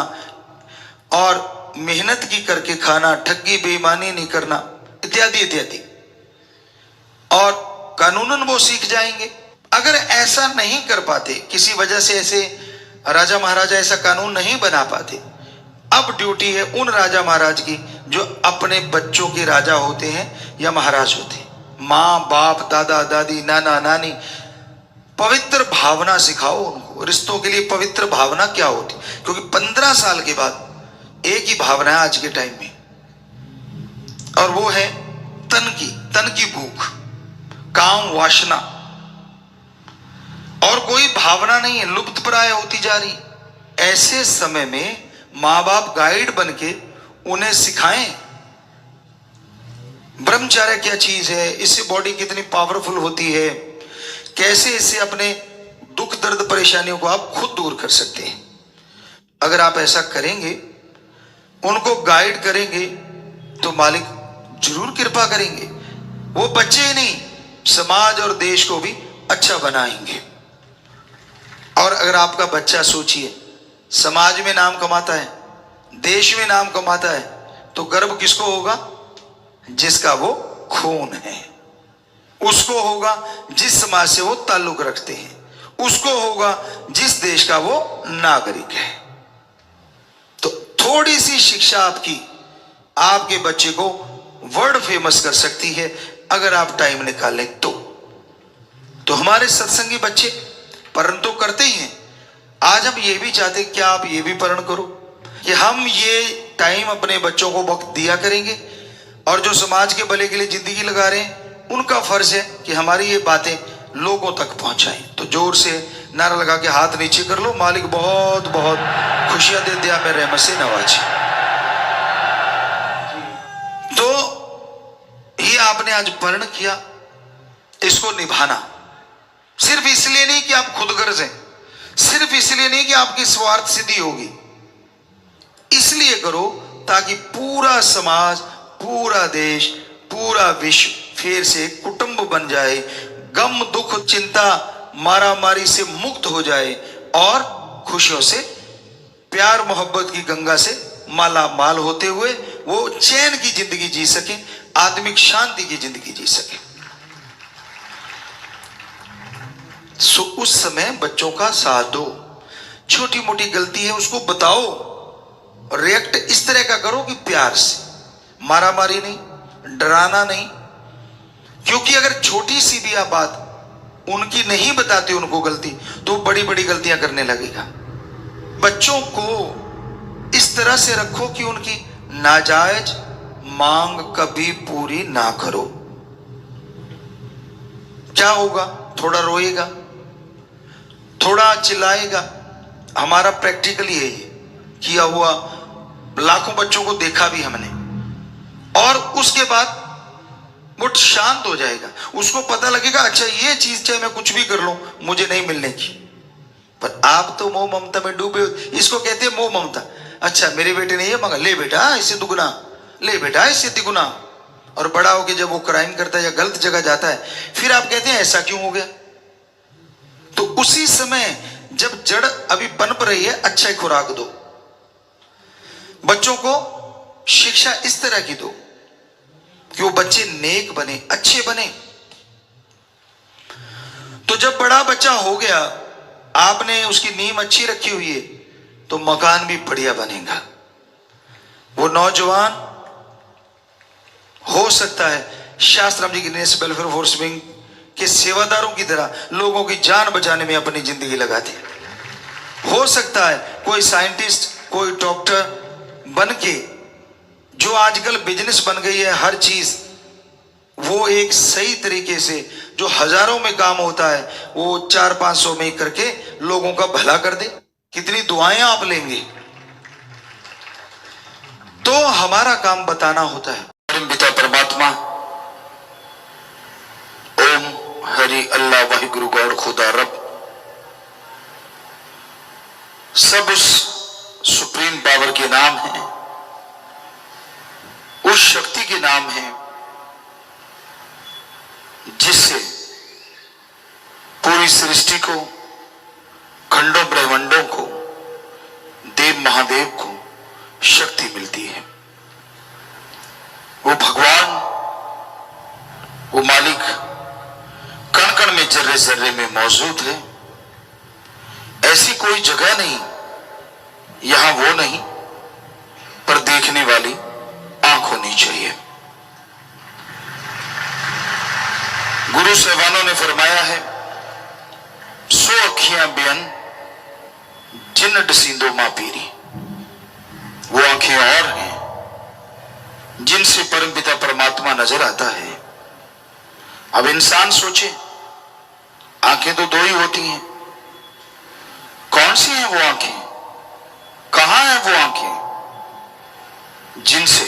और मेहनत की करके खाना, ठगी बेईमानी नहीं करना, इत्यादि इत्यादि। और कानूनन वो सीख जाएंगे। अगर ऐसा नहीं कर पाते, किसी वजह से ऐसे राजा महाराजा ऐसा कानून नहीं बना पाते, अब ड्यूटी है उन राजा महाराज की जो अपने बच्चों के राजा होते हैं या महाराज होते हैं। माँ बाप, दादा दादी, नाना नानी, पवित्र भावना सिखाओ उनको। रिश्तों के लिए पवित्र भावना क्या होती, क्योंकि 15 साल के बाद एक ही भावना है आज के टाइम में, और वो है तन की भूख, काम, वासना, और कोई भावना नहीं है, लुप्त प्राय होती जा रही। ऐसे समय में माँ बाप गाइड बन के उन्हें सिखाएं ब्रह्मचर्य क्या चीज है, इससे बॉडी कितनी पावरफुल होती है, कैसे इससे अपने दुख दर्द परेशानियों को आप खुद दूर कर सकते हैं। अगर आप ऐसा करेंगे, उनको गाइड करेंगे, तो मालिक जरूर कृपा करेंगे। वो बच्चे ही नहीं, समाज और देश को भी अच्छा बनाएंगे। और अगर आपका बच्चा, सोचिए, समाज में नाम कमाता है, देश में नाम कमाता है, तो गर्व किसको होगा? जिसका वो खून है, उसको होगा जिस समाज से वो ताल्लुक रखते हैं, उसको होगा जिस देश का वो नागरिक है। तो थोड़ी सी शिक्षा आपकी आपके बच्चे को वर्ल्ड फेमस कर सकती है अगर आप टाइम निकालें तो हमारे सत्संगी बच्चे परण तो करते ही हैं। आज हम ये भी चाहते क्या आप ये भी परण करो कि हम ये टाइम अपने बच्चों को वक्त दिया करेंगे, और जो समाज के भले के लिए जिंदगी लगा रहे हैं उनका फर्ज है कि हमारी ये बातें लोगों तक पहुंचाएं। तो जोर से नारा लगा के हाथ नीचे कर लो, मालिक बहुत बहुत खुशियां दे दिया मैं रहमत से नवाजी। तो ये आपने आज परण किया, इसको निभाना सिर्फ इसलिए नहीं कि आप खुदगर्ज हैं, सिर्फ इसलिए नहीं कि आपकी स्वार्थ सिद्धि होगी, इसलिए करो ताकि पूरा समाज, पूरा देश, पूरा विश्व फिर से कुटुंब बन जाए, गम दुख चिंता मारामारी से मुक्त हो जाए और खुशियों से प्यार मोहब्बत की गंगा से माला माल होते हुए वो चैन की जिंदगी जी सके, आत्मिक शांति की जिंदगी जी सके। सो उस समय बच्चों का साथ दो, छोटी मोटी गलती है उसको बताओ, रिएक्ट इस तरह का करो कि प्यार से, मारामारी नहीं, डराना नहीं, क्योंकि अगर छोटी सी भी आप बात उनकी नहीं बताते उनको गलती, तो बड़ी बड़ी गलतियां करने लगेगा। बच्चों को इस तरह से रखो कि उनकी नाजायज मांग कभी पूरी ना करो। क्या होगा? थोड़ा रोएगा, थोड़ा चिल्लाएगा। हमारा प्रैक्टिकल ये किया हुआ, लाखों बच्चों को देखा भी हमने, और उसके बाद वो शांत हो जाएगा। उसको पता लगेगा अच्छा ये चीज चाहे मैं कुछ भी कर लूं मुझे नहीं मिलने की। पर आप तो मोह ममता में डूबे हो, इसको कहते हैं मोह ममता। अच्छा मेरे बेटे ने ये मांगा, ले बेटा इससे दुगुना, ले बेटा इससे तिगुना। और बड़ा होके जब वो क्राइम करता है या गलत जगह जाता है, फिर आप कहते हैं ऐसा क्यों हो गया। तो उसी समय जब जड़ अभी पनप रही है, अच्छा खुराक दो बच्चों को, शिक्षा इस तरह की दो कि वो बच्चे नेक बने, अच्छे बने। तो जब बड़ा बच्चा हो गया, आपने उसकी नींव अच्छी रखी हुई है, तो मकान भी बढ़िया बनेगा। वो नौजवान हो सकता है शास्त्राम जी की नेस वेलफेयर फोर्स विंग के सेवादारों की तरह लोगों की जान बचाने में अपनी जिंदगी लगा दे। हो सकता है कोई साइंटिस्ट, कोई डॉक्टर बन के, जो आजकल बिजनेस बन गई है हर चीज, वो एक सही तरीके से जो हजारों में काम होता है वो 400-500 में करके लोगों का भला कर दे। कितनी दुआएं आप लेंगे। तो हमारा काम बताना होता है। पिता परमात्मा, ओम हरि अल्लाह वाहिगुरु गौड़ खुदा रब, सब उस सुप्रीम पावर के नाम है, उस शक्ति के नाम है जिससे पूरी सृष्टि को, खंडों ब्रह्मांडों को, देव महादेव को शक्ति मिलती है। वो भगवान, वो मालिक कण कण में, जर्रे जर्रे में मौजूद है। ऐसी कोई जगह नहीं, यहां वो नहीं, पर देखने वाली आंख होनी चाहिए। गुरु साहबानों ने फरमाया है, 100 अखियां बेअन जिन डसींदो मां पीरी। वो आंखें और हैं जिनसे परमपिता परमात्मा नजर आता है। अब इंसान सोचे, आंखें तो 2 ही होती हैं, कौन सी हैं वो आंखें, कहां हैं वो आंखें जिनसे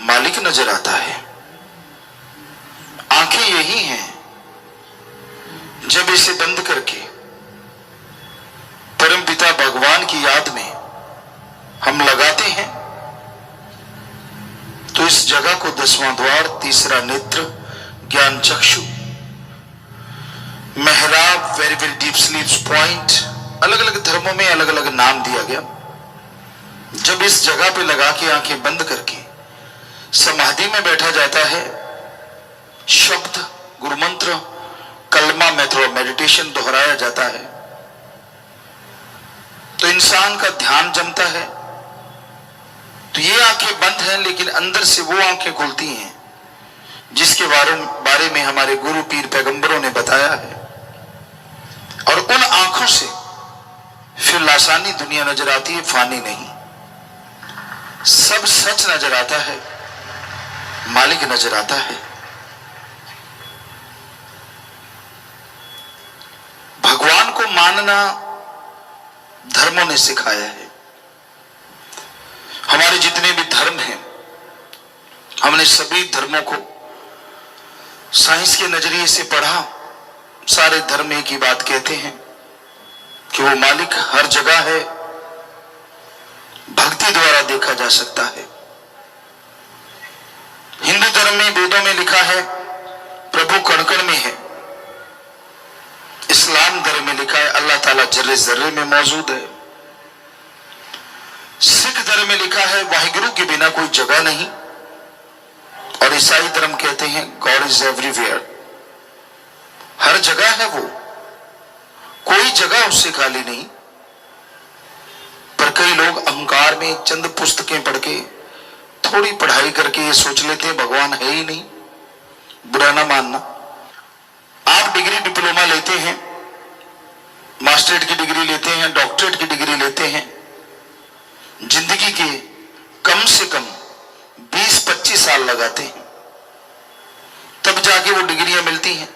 मालिक नजर आता है। आंखें यही हैं जब इसे बंद करके परमपिता भगवान की याद में हम लगाते हैं, तो इस जगह को 10वां द्वार, तीसरा नेत्र, ज्ञान चक्षु, मेहराब, वेरी वेरी डीप स्लीप्स पॉइंट, अलग अलग धर्मों में अलग अलग नाम दिया गया। जब इस जगह पे लगा के आंखें बंद करके समाधि में बैठा जाता है, शब्द, गुरु मंत्र, कलमा में थोड़ा मेडिटेशन दोहराया जाता है, तो इंसान का ध्यान जमता है, तो ये आंखें बंद हैं, लेकिन अंदर से वो आंखें खुलती हैं जिसके बारे में हमारे गुरु पीर पैगंबरों ने बताया है। और उन आंखों से फिर लासानी दुनिया नजर आती है, फानी नहीं। सब सच नजर आता है, मालिक नजर आता है। भगवान को मानना धर्मों ने सिखाया है। हमारे जितने भी धर्म हैं, हमने सभी धर्मों को साइंस के नजरिए से पढ़ा। सारे धर्म एक ही बात कहते हैं कि वो मालिक हर जगह है, भक्ति द्वारा देखा जा सकता है। हिंदू धर्म में वेदों में लिखा है प्रभु कण-कण में है। इस्लाम धर्म में लिखा है अल्लाह ताला जर्रे जर्रे में मौजूद है। सिख धर्म में लिखा है वाहिगुरु के बिना कोई जगह नहीं। और ईसाई धर्म कहते हैं गॉड इज एवरीवेयर, हर जगह है वो, कोई जगह उससे खाली नहीं। पर कई लोग अहंकार में चंद पुस्तकें पढ़ के, थोड़ी पढ़ाई करके ये सोच लेते हैं भगवान है ही नहीं। बुरा ना मानना, आप डिग्री डिप्लोमा लेते हैं, मास्टरेट की डिग्री लेते हैं, डॉक्टरेट की डिग्री लेते हैं, जिंदगी के कम से कम 20-25 साल लगाते हैं, तब जाके वो डिग्रियां मिलती हैं।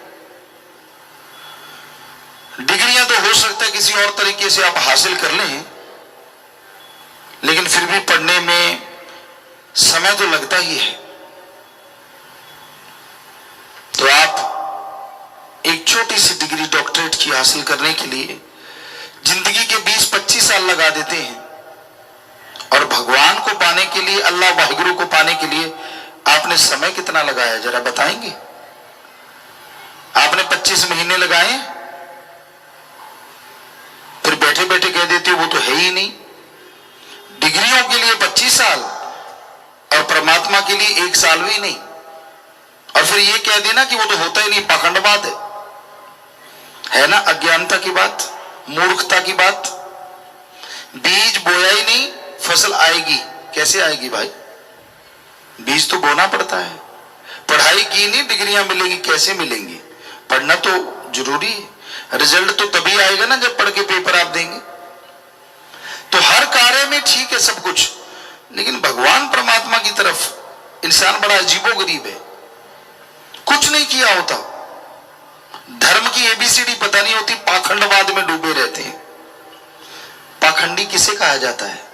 डिग्रियां तो हो सकता है किसी और तरीके से आप हासिल कर लें, लेकिन फिर भी पढ़ने में समय तो लगता ही है। तो आप एक छोटी सी डिग्री डॉक्टरेट की हासिल करने के लिए जिंदगी के 20-25 साल लगा देते हैं। और भगवान को पाने के लिए, अल्लाह वाहिगुरु को पाने के लिए आपने समय कितना लगाया, जरा बताएंगे? आपने 25 महीने लगाए, फिर बैठे बैठे कह देते हो वो तो है ही नहीं। डिग्रियों के लिए 25 साल और परमात्मा के लिए 1 साल भी नहीं। और फिर ये कह देना कि वो तो होता ही नहीं, पाखंडवाद है ना? अज्ञानता की बात, मूर्खता की बात। बीज बोया ही नहीं, फसल आएगी कैसे आएगी भाई? बीज तो बोना पड़ता है। पढ़ाई की नहीं, डिग्रियां मिलेंगी कैसे मिलेंगी? पढ़ना तो जरूरी है। रिजल्ट तो तभी आएगा ना जब पढ़ के पेपर आप देंगे। तो हर कार्य में ठीक है सब कुछ, लेकिन भगवान परमात्मा की तरफ इंसान बड़ा अजीबोगरीब है। कुछ नहीं किया होता, धर्म की एबीसीडी पता नहीं होती, पाखंडवाद में डूबे रहते हैं। पाखंडी किसे कहा जाता है?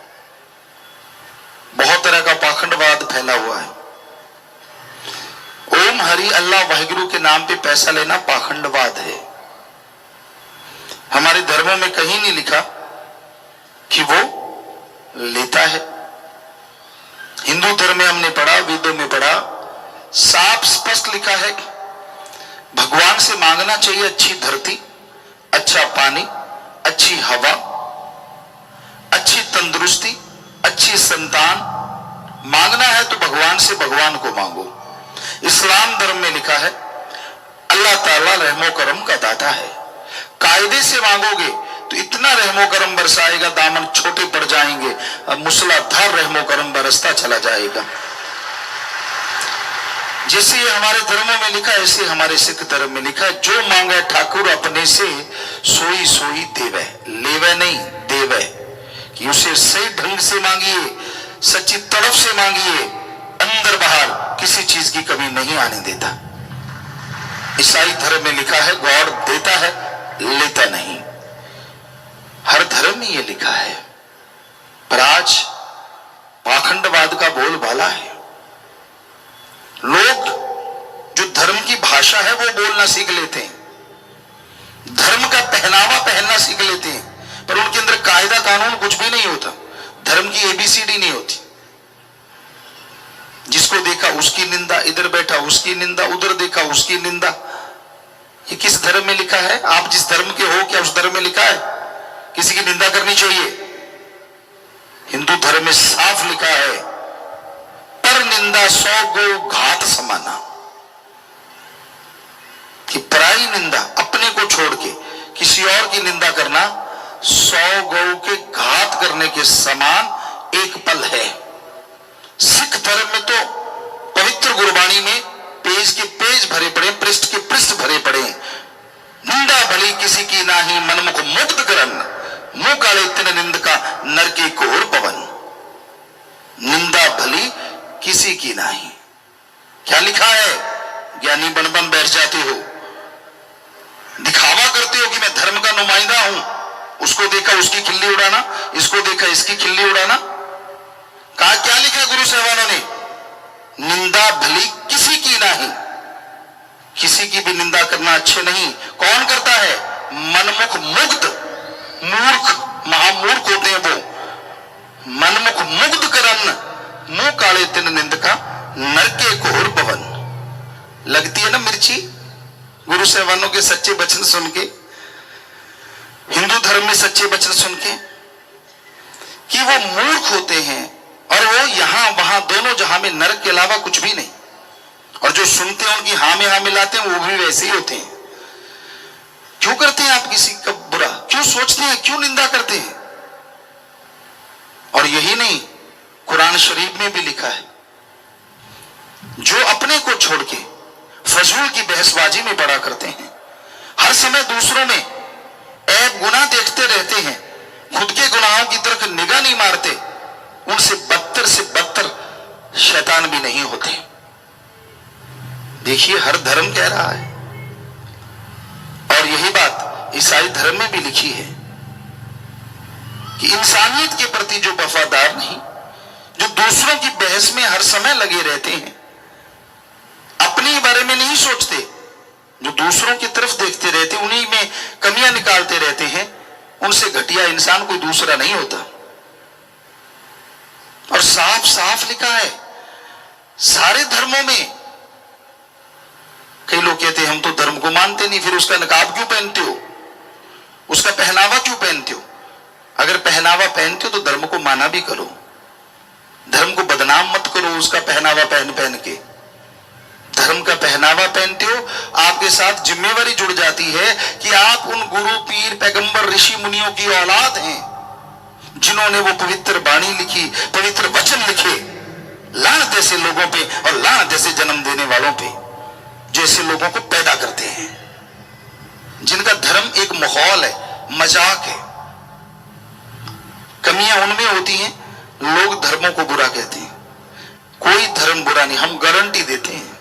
बहुत तरह का पाखंडवाद फैला हुआ है। ओम हरि अल्लाह वाहिगुरु के नाम पे पैसा लेना पाखंडवाद है। हमारे धर्मों में कहीं नहीं लिखा कि वो लेता है। हिंदू धर्म में हमने पढ़ा, वेदों में पढ़ा, साफ स्पष्ट लिखा है कि भगवान से मांगना चाहिए अच्छी धरती, अच्छा पानी, अच्छी हवा, अच्छी तंदुरुस्ती, अच्छी संतान। मांगना है तो भगवान से भगवान को मांगो। इस्लाम धर्म में लिखा है अल्लाह ताला रहमो करम का दाता है। कायदे से मांगोगे तो इतना रहमो करम बरसाएगा, दामन छोटे पड़ जाएंगे, अब मूसलाधार रहमो करम बरसता चला जाएगा। जैसे ये हमारे धर्मों में लिखा है, ऐसे हमारे सिख धर्म में लिखा है जो मांगे ठाकुर अपने से सोई सोई देवे, लेवे नहीं देवे। कि उसे सही ढंग से मांगिए, सच्ची तड़प से मांगिए, अंदर बाहर किसी चीज की कमी नहीं आने देता। ईसाई धर्म में लिखा है गॉड देता है, लेता नहीं। हर धर्म में यह लिखा है, पर आज पाखंडवाद का बोलबाला है। लोग जो धर्म की भाषा है वो बोलना सीख लेते हैं, धर्म का पहनावा पहनना सीख लेते हैं, पर उनके अंदर कायदा कानून कुछ भी नहीं होता, धर्म की एबीसीडी नहीं होती। जिसको देखा उसकी निंदा, इधर बैठा उसकी निंदा, उधर देखा उसकी निंदा। ये किस धर्म में लिखा है? आप जिस धर्म के हो, क्या उस धर्म में लिखा है किसी की निंदा करनी चाहिए? हिंदू धर्म में साफ लिखा है पर निंदा 100 गो घात समाना। कि पराई निंदा, अपने को छोड़ के किसी और की निंदा करना 100 गौ के घात करने के समान एक पल है। धर्म में तो पवित्र गुरबाणी में पेज के पेज भरे पड़े, पृष्ठ के पृष्ठ भरे पड़े। निंदा भली किसी की नाही, मनमुख मुग्ध करन, मुंह काले तिन निंद का नरके घोर पवन। निंदा भली किसी की नाही, क्या लिखा है? ज्ञानी बन बन बैठ जाते हो, दिखावा करते हो कि मैं धर्म का नुमाइंदा हूं, उसको देखा उसकी खिल्ली उड़ाना, इसको देखा इसकी खिल्ली उड़ाना। कहा क्या लिखा है गुरु साहबानों ने? निंदा भली किसी की नहीं, किसी की भी निंदा करना अच्छे नहीं। कौन करता है? मनमुख मुग्ध, मूर्ख महामूर्ख होते हैं वो। मनमुख मुग्ध करन, मुंह काले तिन निंद का नरके घोर पवन। लगती है ना मिर्ची गुरु साहबानों के सच्चे वचन सुन के, हिंदू धर्म में सच्चे वचन सुन के, कि वो मूर्ख होते हैं और वो यहां वहां दोनों जहां में नरक के अलावा कुछ भी नहीं। और जो सुनते हैं उनकी हाँ में हाँ मिलाते हैं, वो भी वैसे ही होते हैं। क्यों करते हैं आप किसी का बुरा? क्यों सोचते हैं? क्यों निंदा करते हैं? और यही नहीं, कुरान शरीफ में भी लिखा है, जो अपने को छोड़ के फजूल की बहसबाजी में पड़ा करते हैं, हर समय दूसरों में ऐब गुनाह देखते रहते हैं, खुद के गुनाहों की तरफ निगाह नहीं मारते, उनसे बदतर से बदतर शैतान भी नहीं होते। देखिए हर धर्म कह रहा है, और यही बात ईसाई धर्म में भी लिखी है कि इंसानियत के प्रति जो वफादार नहीं, जो दूसरों की बहस में हर समय लगे रहते हैं, अपने बारे में नहीं सोचते, जो दूसरों की तरफ देखते रहते, उन्हीं में कमियां निकालते रहते हैं, उनसे घटिया इंसान कोई दूसरा नहीं होता। और साफ साफ लिखा है सारे धर्मों में। कई लोग कहते हैं हम तो धर्म को मानते नहीं, फिर उसका नकाब क्यों पहनते हो, उसका पहनावा क्यों पहनते हो? अगर पहनावा पहनते हो तो धर्म को माना भी करो, धर्म को बदनाम मत करो उसका पहनावा पहन पहन के। धर्म का पहनावा पहनते हो, आपके साथ जिम्मेवारी जुड़ जाती है कि आप उन गुरु पीर पैगंबर ऋषि मुनियों की औलाद हैं, जिन्होंने वो पवित्र वाणी लिखी, पवित्र वचन लिखे, लानत ऐसे लोगों पे और लानत ऐसे जन्म देने वालों पे जो ऐसे लोगों को पैदा करते हैं, जिनका धर्म एक माहौल है, मजाक है। कमियां उनमें होती हैं, लोग धर्मों को बुरा कहते हैं। कोई धर्म बुरा नहीं, हम गारंटी देते हैं।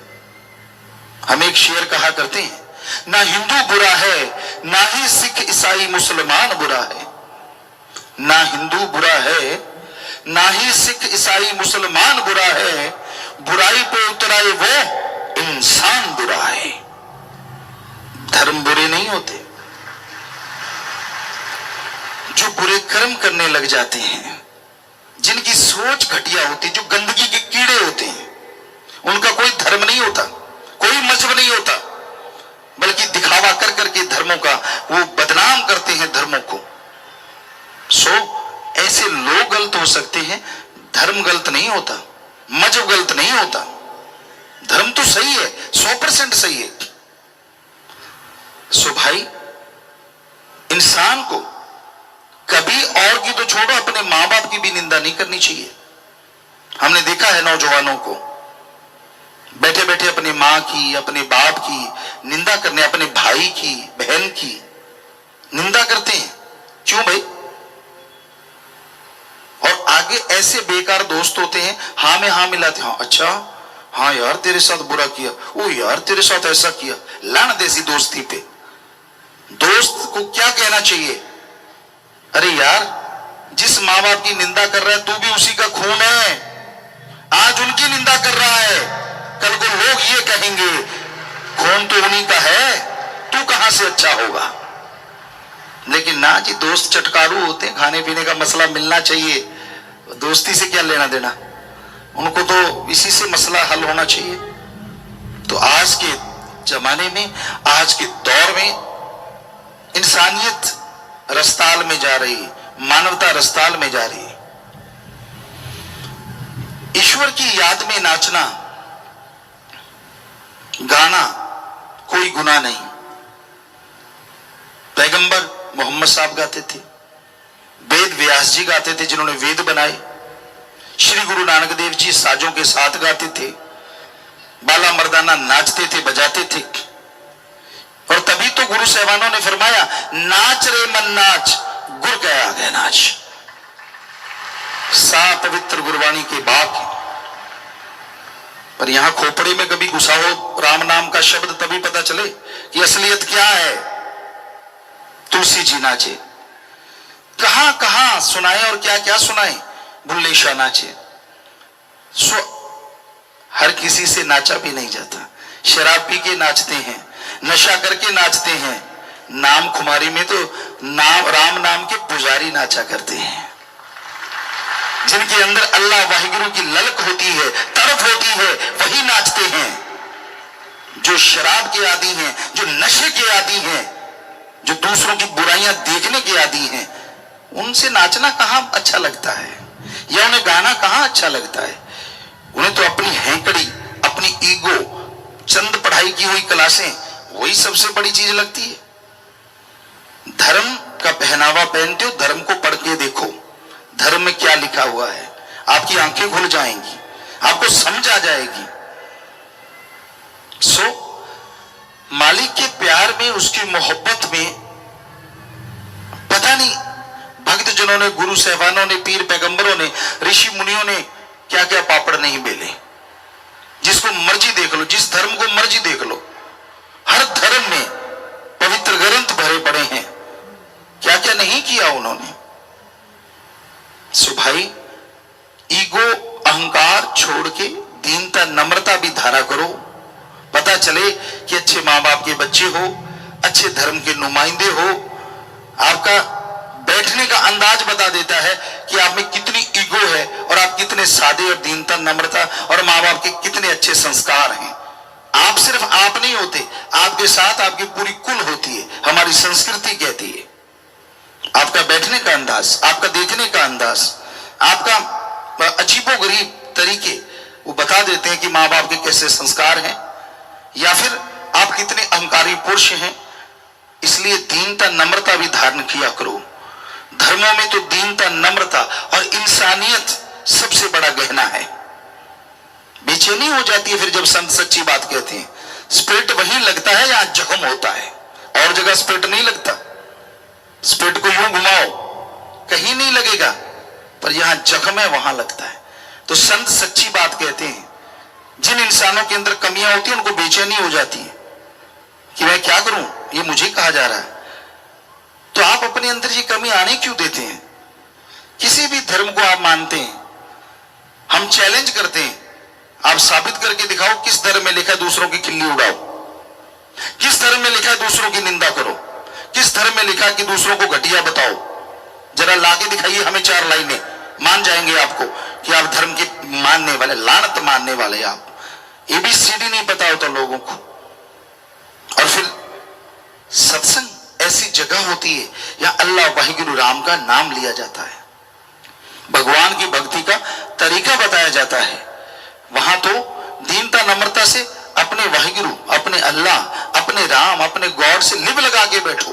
हम एक शेर कहा करते हैं, ना हिंदू बुरा है, ना ही सिख ईसाई मुसलमान बुरा है। ना हिंदू बुरा है, ना ही सिख ईसाई मुसलमान बुरा है, बुराई पे उतराए वो इंसान बुरा है। धर्म बुरे नहीं होते, जो बुरे कर्म करने लग जाते हैं, जिनकी सोच घटिया होती, जो गंदगी के कीड़े होते हैं, उनका कोई धर्म नहीं होता, कोई मजहब नहीं होता, बल्कि दिखावा कर करके धर्मों का वो बदनाम करते हैं धर्मों को। ऐसे लोग गलत हो सकते हैं, धर्म गलत नहीं होता, मजहब गलत नहीं होता। धर्म तो सही है, 100% सही है। भाई, इंसान को कभी और की तो छोड़ो, अपने मां बाप की भी निंदा नहीं करनी चाहिए। हमने देखा है नौजवानों को बैठे बैठे अपने मां की, अपने बाप की निंदा करने, अपने भाई की, बहन की निंदा करते हैं। क्यों भाई? और आगे ऐसे बेकार दोस्त होते हैं, हाँ में हाँ मिलाते, हाँ अच्छा, हाँ यार तेरे साथ बुरा किया, ओ यार तेरे साथ ऐसा किया। लानत ऐसी दोस्ती पे। दोस्त को क्या कहना चाहिए? अरे यार, जिस माँ बाप की निंदा कर रहा है, तू भी उसी का खून है, आज उनकी निंदा कर रहा है, कल को लोग ये कहेंगे खून तो उन्हीं का है, तू कहां से अच्छा होगा। लेकिन ना जी, दोस्त चटकारू होते हैं, खाने पीने का मसला मिलना चाहिए, दोस्ती से क्या लेना देना, उनको तो इसी से मसला हल होना चाहिए। तो आज के जमाने में, आज के दौर में इंसानियत रस्ताल में जा रही, मानवता रस्ताल में जा रही। ईश्वर की याद में नाचना गाना कोई गुनाह नहीं। पैगंबर मोहम्मद साहब गाते थे, वेद व्यास जी गाते थे, जिन्होंने वेद बनाए, श्री गुरु नानक देव जी साजों के साथ गाते थे, बाला मर्दाना नाचते थे, बजाते थे। और तभी तो गुरु साहबानों ने फरमाया, नाच रे मन नाच, गुर गया आगे नाच। सा पवित्र गुरबाणी के बाप। पर यहां खोपड़े में कभी घुसा हो राम नाम का शब्द, तभी पता चले कि असलियत क्या है। तुलसी जी नाचे, कहां कहां सुनाए और क्या क्या सुनाए। बुल्ले शाह नाचे, हर किसी से नाचा भी नहीं जाता। शराब पी के नाचते हैं, नशा करके नाचते हैं। नाम खुमारी में तो राम नाम के पुजारी नाचा करते हैं, जिनके अंदर अल्लाह वाहिगुरु की ललक होती है, तरफ होती है, वही नाचते हैं। जो शराब के आदी हैं, जो नशे के आदी हैं, जो दूसरों की बुराइयां देखने के आदी हैं, उनसे नाचना कहां अच्छा लगता है, या उन्हें गाना कहां अच्छा लगता है। उन्हें तो अपनी हैंकड़ी, अपनी ईगो, चंद पढ़ाई की हुई क्लासें, वही सबसे बड़ी चीज लगती है। धर्म का पहनावा पहनते हो, धर्म को पढ़ के देखो, धर्म में क्या लिखा हुआ है। आपकी आंखें खुल जाएंगी, आपको समझ आ जाएगी। मालिक के प्यार में, उसकी मोहब्बत में, पता नहीं भक्त जनों ने, गुरु साहबानों ने, पीर पैगंबरों ने, ऋषि मुनियों ने क्या क्या पापड़ नहीं बेले। जिसको मर्जी देख लो, जिस धर्म को मर्जी देख लो, हर धर्म में पवित्र ग्रंथ भरे पड़े हैं, क्या क्या नहीं किया उन्होंने। सो भाई, ईगो अहंकार छोड़ के दीनता नम्रता भी धारा करो। पता चले कि अच्छे मां बाप के बच्चे हो, अच्छे धर्म के नुमाइंदे हो। आपका बैठने का अंदाज बता देता है कि आप में कितनी ईगो है और आप कितने सादे और दीनता नम्रता और मां बाप के कितने अच्छे संस्कार हैं। आप सिर्फ आप नहीं होते, आपके साथ आपकी पूरी कुल होती है। हमारी संस्कृति कहती है आपका बैठने का अंदाज, आपका देखने का अंदाज, आपका अजीबोगरीब तरीके, वो बता देते हैं कि मां बाप के कैसे संस्कार हैं, या फिर आप कितने अहंकारी पुरुष हैं। इसलिए दीनता नम्रता भी धारण किया करो। धर्मों में तो दीनता नम्रता और इंसानियत सबसे बड़ा गहना है। बेचैनी हो जाती है फिर जब संत सच्ची बात कहते हैं। स्पिरिट वहीं लगता है जहां जख्म होता है, और जगह स्पिरिट नहीं लगता। स्पिरिट को यूं घुमाओ, कहीं नहीं लगेगा, पर यहां जख्म है वहां लगता है। तो संत सच्ची बात कहते हैं। जिन इंसानों के अंदर कमियां होती हैं, उनको बेचैनी हो जाती है कि मैं क्या करूं, ये मुझे कहा जा रहा है। तो आप अपने अंदर ये कमी आने क्यों देते हैं। किसी भी धर्म को आप मानते हैं, हम चैलेंज करते हैं, आप साबित करके दिखाओ किस धर्म में लिखा है दूसरों की खिल्ली उड़ाओ, किस धर्म में लिखा है दूसरों की निंदा करो, किस धर्म में लिखा है कि दूसरों को घटिया बताओ। जरा लाके दिखाइए हमें 4 लाइनें, मान जाएंगे आपको कि आप धर्म के मानने वाले, लानत मानने वाले। आप ABCD नहीं पता होता लोगों को। और फिर सत्संग ऐसी जगह होती है जहां अल्लाह वाहिगुरु राम का नाम लिया जाता है, भगवान की भक्ति का तरीका बताया जाता है। वहां तो दीनता नम्रता से अपने वाहिगुरु, अपने अल्लाह, अपने राम, अपने गॉड से लिव लगा के बैठो,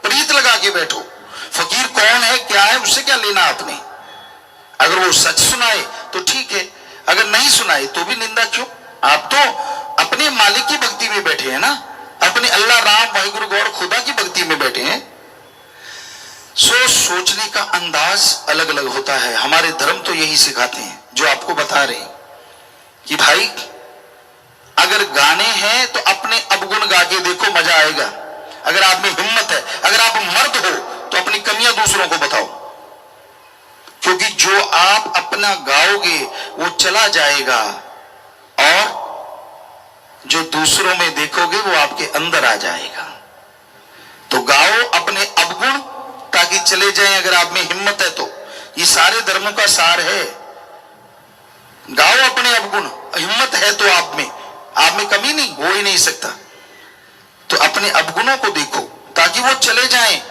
प्रीत लगा के बैठो। फकीर कौन है, क्या है, उससे क्या लेना आपने। अगर वो सच सुनाए तो ठीक है, अगर नहीं सुनाए तो भी निंदा क्यों। आप तो अपने मालिक की भक्ति में बैठे हैं ना, अपने अल्लाह राम वाहिगुरु गॉड खुदा की भक्ति में बैठे हैं। सोचने का अंदाज अलग अलग होता है। हमारे धर्म तो यही सिखाते हैं जो आपको बता रहे हैं कि भाई अगर गाने हैं तो अपने अवगुण गा के देखो, मजा आएगा। अगर आप में हिम्मत है, अगर आप मर्द हो तो अपनी कमियां दूसरों को बताओ, क्योंकि जो आप अपना गाओगे वो चला जाएगा और जो दूसरों में देखोगे वो आपके अंदर आ जाएगा। तो गाओ अपने अवगुण ताकि चले जाएं, अगर आप में हिम्मत है तो। ये सारे धर्मों का सार है। गाओ अपने अवगुण, हिम्मत है तो आप में कमी नहीं, हो ही नहीं सकता। तो अपने अवगुणों को देखो ताकि वो चले जाएं,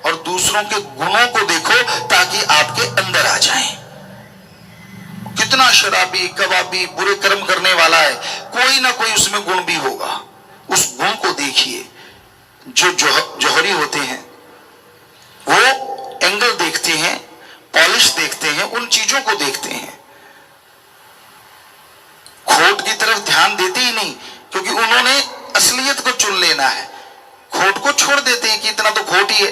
और दूसरों के गुणों को देखो ताकि आपके अंदर आ जाएं। कितना शराबी, कबाबी, बुरे कर्म करने वाला है, कोई ना कोई उसमें गुण भी होगा। उस गुण को देखिए। जो जौहरी होते हैं वो एंगल देखते हैं, पॉलिश देखते हैं, उन चीजों को देखते हैं। देते ही नहीं, क्योंकि उन्होंने असलियत को चुन लेना है, खोट को छोड़ देते हैं कि इतना तो खोट ही है।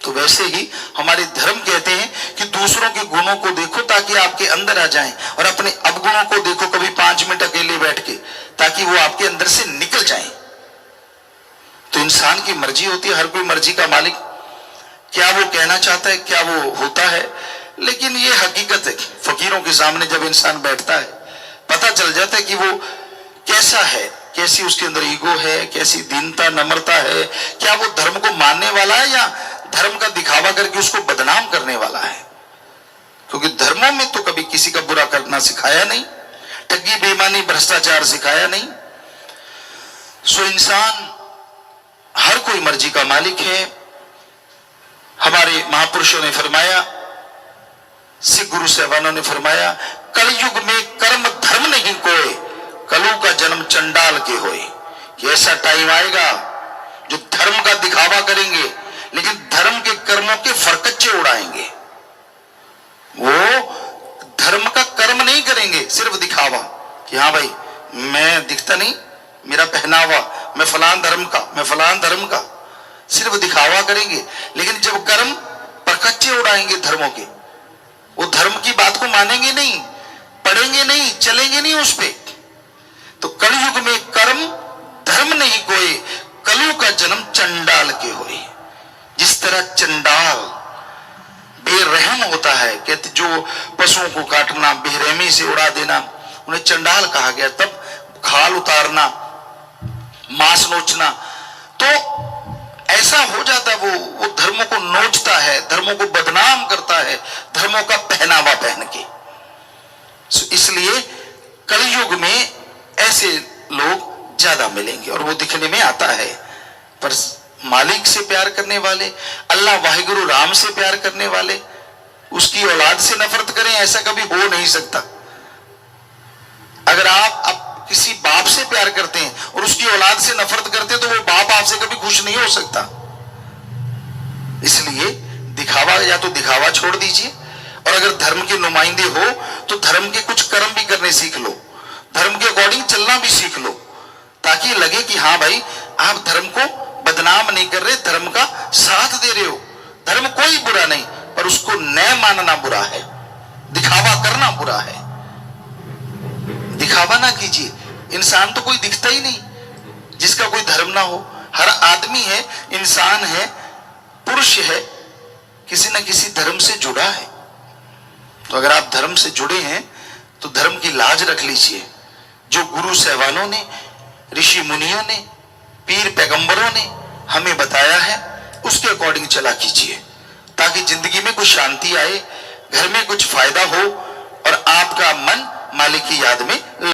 तो वैसे ही हमारे धर्म कहते हैं कि दूसरों के गुणों को देखो ताकि आपके अंदर आ जाएं, और अपने अवगुणों को देखो कभी 5 मिनट अकेले बैठ के, ताकि वो आपके अंदर से निकल जाएं। तो इंसान की मर्जी होती है, हर कोई मर्जी का मालिक, क्या वो कहना चाहता है क्या वो होता है। लेकिन ये हकीकत है, फकीरों के सामने जब इंसान बैठता है पता चल जाता है कि वो कैसा है, कैसी उसके अंदर ईगो है, कैसी दीनता नम्रता है, क्या वो धर्म को मानने वाला है या धर्म का दिखावा करके उसको बदनाम करने वाला है। क्योंकि धर्मों में तो कभी किसी का बुरा करना सिखाया नहीं, ठगी बेईमानी भ्रष्टाचार सिखाया नहीं। सो इंसान हर कोई मर्जी का मालिक है। हमारे महापुरुषों ने फरमाया, सिख गुरु साहबानों ने फरमाया, कलयुग में कर्म धर्म नहीं कोई, कलु का जन्म चंडाल के होए। कि ऐसा टाइम आएगा जो धर्म का दिखावा करेंगे लेकिन धर्म के कर्मों के फरकच्चे उड़ाएंगे। वो धर्म का कर्म नहीं करेंगे, सिर्फ दिखावा कि हाँ भाई मैं दिखता नहीं, मेरा पहनावा, मैं फलान धर्म का, मैं फलान धर्म का, सिर्फ दिखावा करेंगे। लेकिन जब कर्म फरकच्चे उड़ाएंगे धर्मों के, वो धर्म की बात को मानेंगे नहीं, पढ़ेंगे नहीं, चलेंगे नहीं उस पे। तो कलयुग में कर्म धर्म नहीं कोई, कलु का जन्म चंडाल के होए। जिस तरह चंडाल बेरहम होता है, कहते जो पशुओं को काटना, बेरहमी से उड़ा देना, उन्हें चंडाल कहा गया। तब खाल उतारना, मांस नोचना, तो ऐसा हो जाता, वो धर्मों को नोचता है, धर्मों को बदनाम करता है, धर्मों का पहनावा पहन के। इसलिए कलयुग में ऐसे लोग ज्यादा मिलेंगे और वो दिखने में आता है। पर मालिक से प्यार करने वाले, अल्लाह वाहिगुरु राम से प्यार करने वाले, उसकी औलाद से नफरत करें, ऐसा कभी हो नहीं सकता। अगर आप किसी बाप से प्यार करते हैं और उसकी औलाद से नफरत करते हैं तो वो बाप आपसे कभी खुश नहीं हो सकता। इसलिए दिखावा, या तो दिखावा छोड़ दीजिए, और अगर धर्म के नुमाइंदे हो तो धर्म के कुछ कर्म भी करने सीख लो, धर्म के अकॉर्डिंग चलना भी सीख लो, ताकि लगे कि हाँ भाई आप धर्म को बदनाम नहीं कर रहे, धर्म का साथ दे रहे हो। धर्म कोई बुरा नहीं, पर उसको न मानना बुरा है, दिखावा करना बुरा है। दिखावा ना कीजिए। इंसान तो कोई दिखता ही नहीं जिसका कोई धर्म ना हो। हर आदमी है, इंसान है, पुरुष है, किसी न किसी धर्म से जुड़ा है। तो अगर आप धर्म से जुड़े हैं तो धर्म की लाज रख लीजिए। जो गुरु साहबानों ने, ऋषि मुनियों ने, पीर पैगंबरों ने हमें बताया है उसके अकॉर्डिंग चला कीजिए, ताकि जिंदगी में कुछ शांति आए, घर में कुछ फायदा हो और आपका मन मालिक की याद में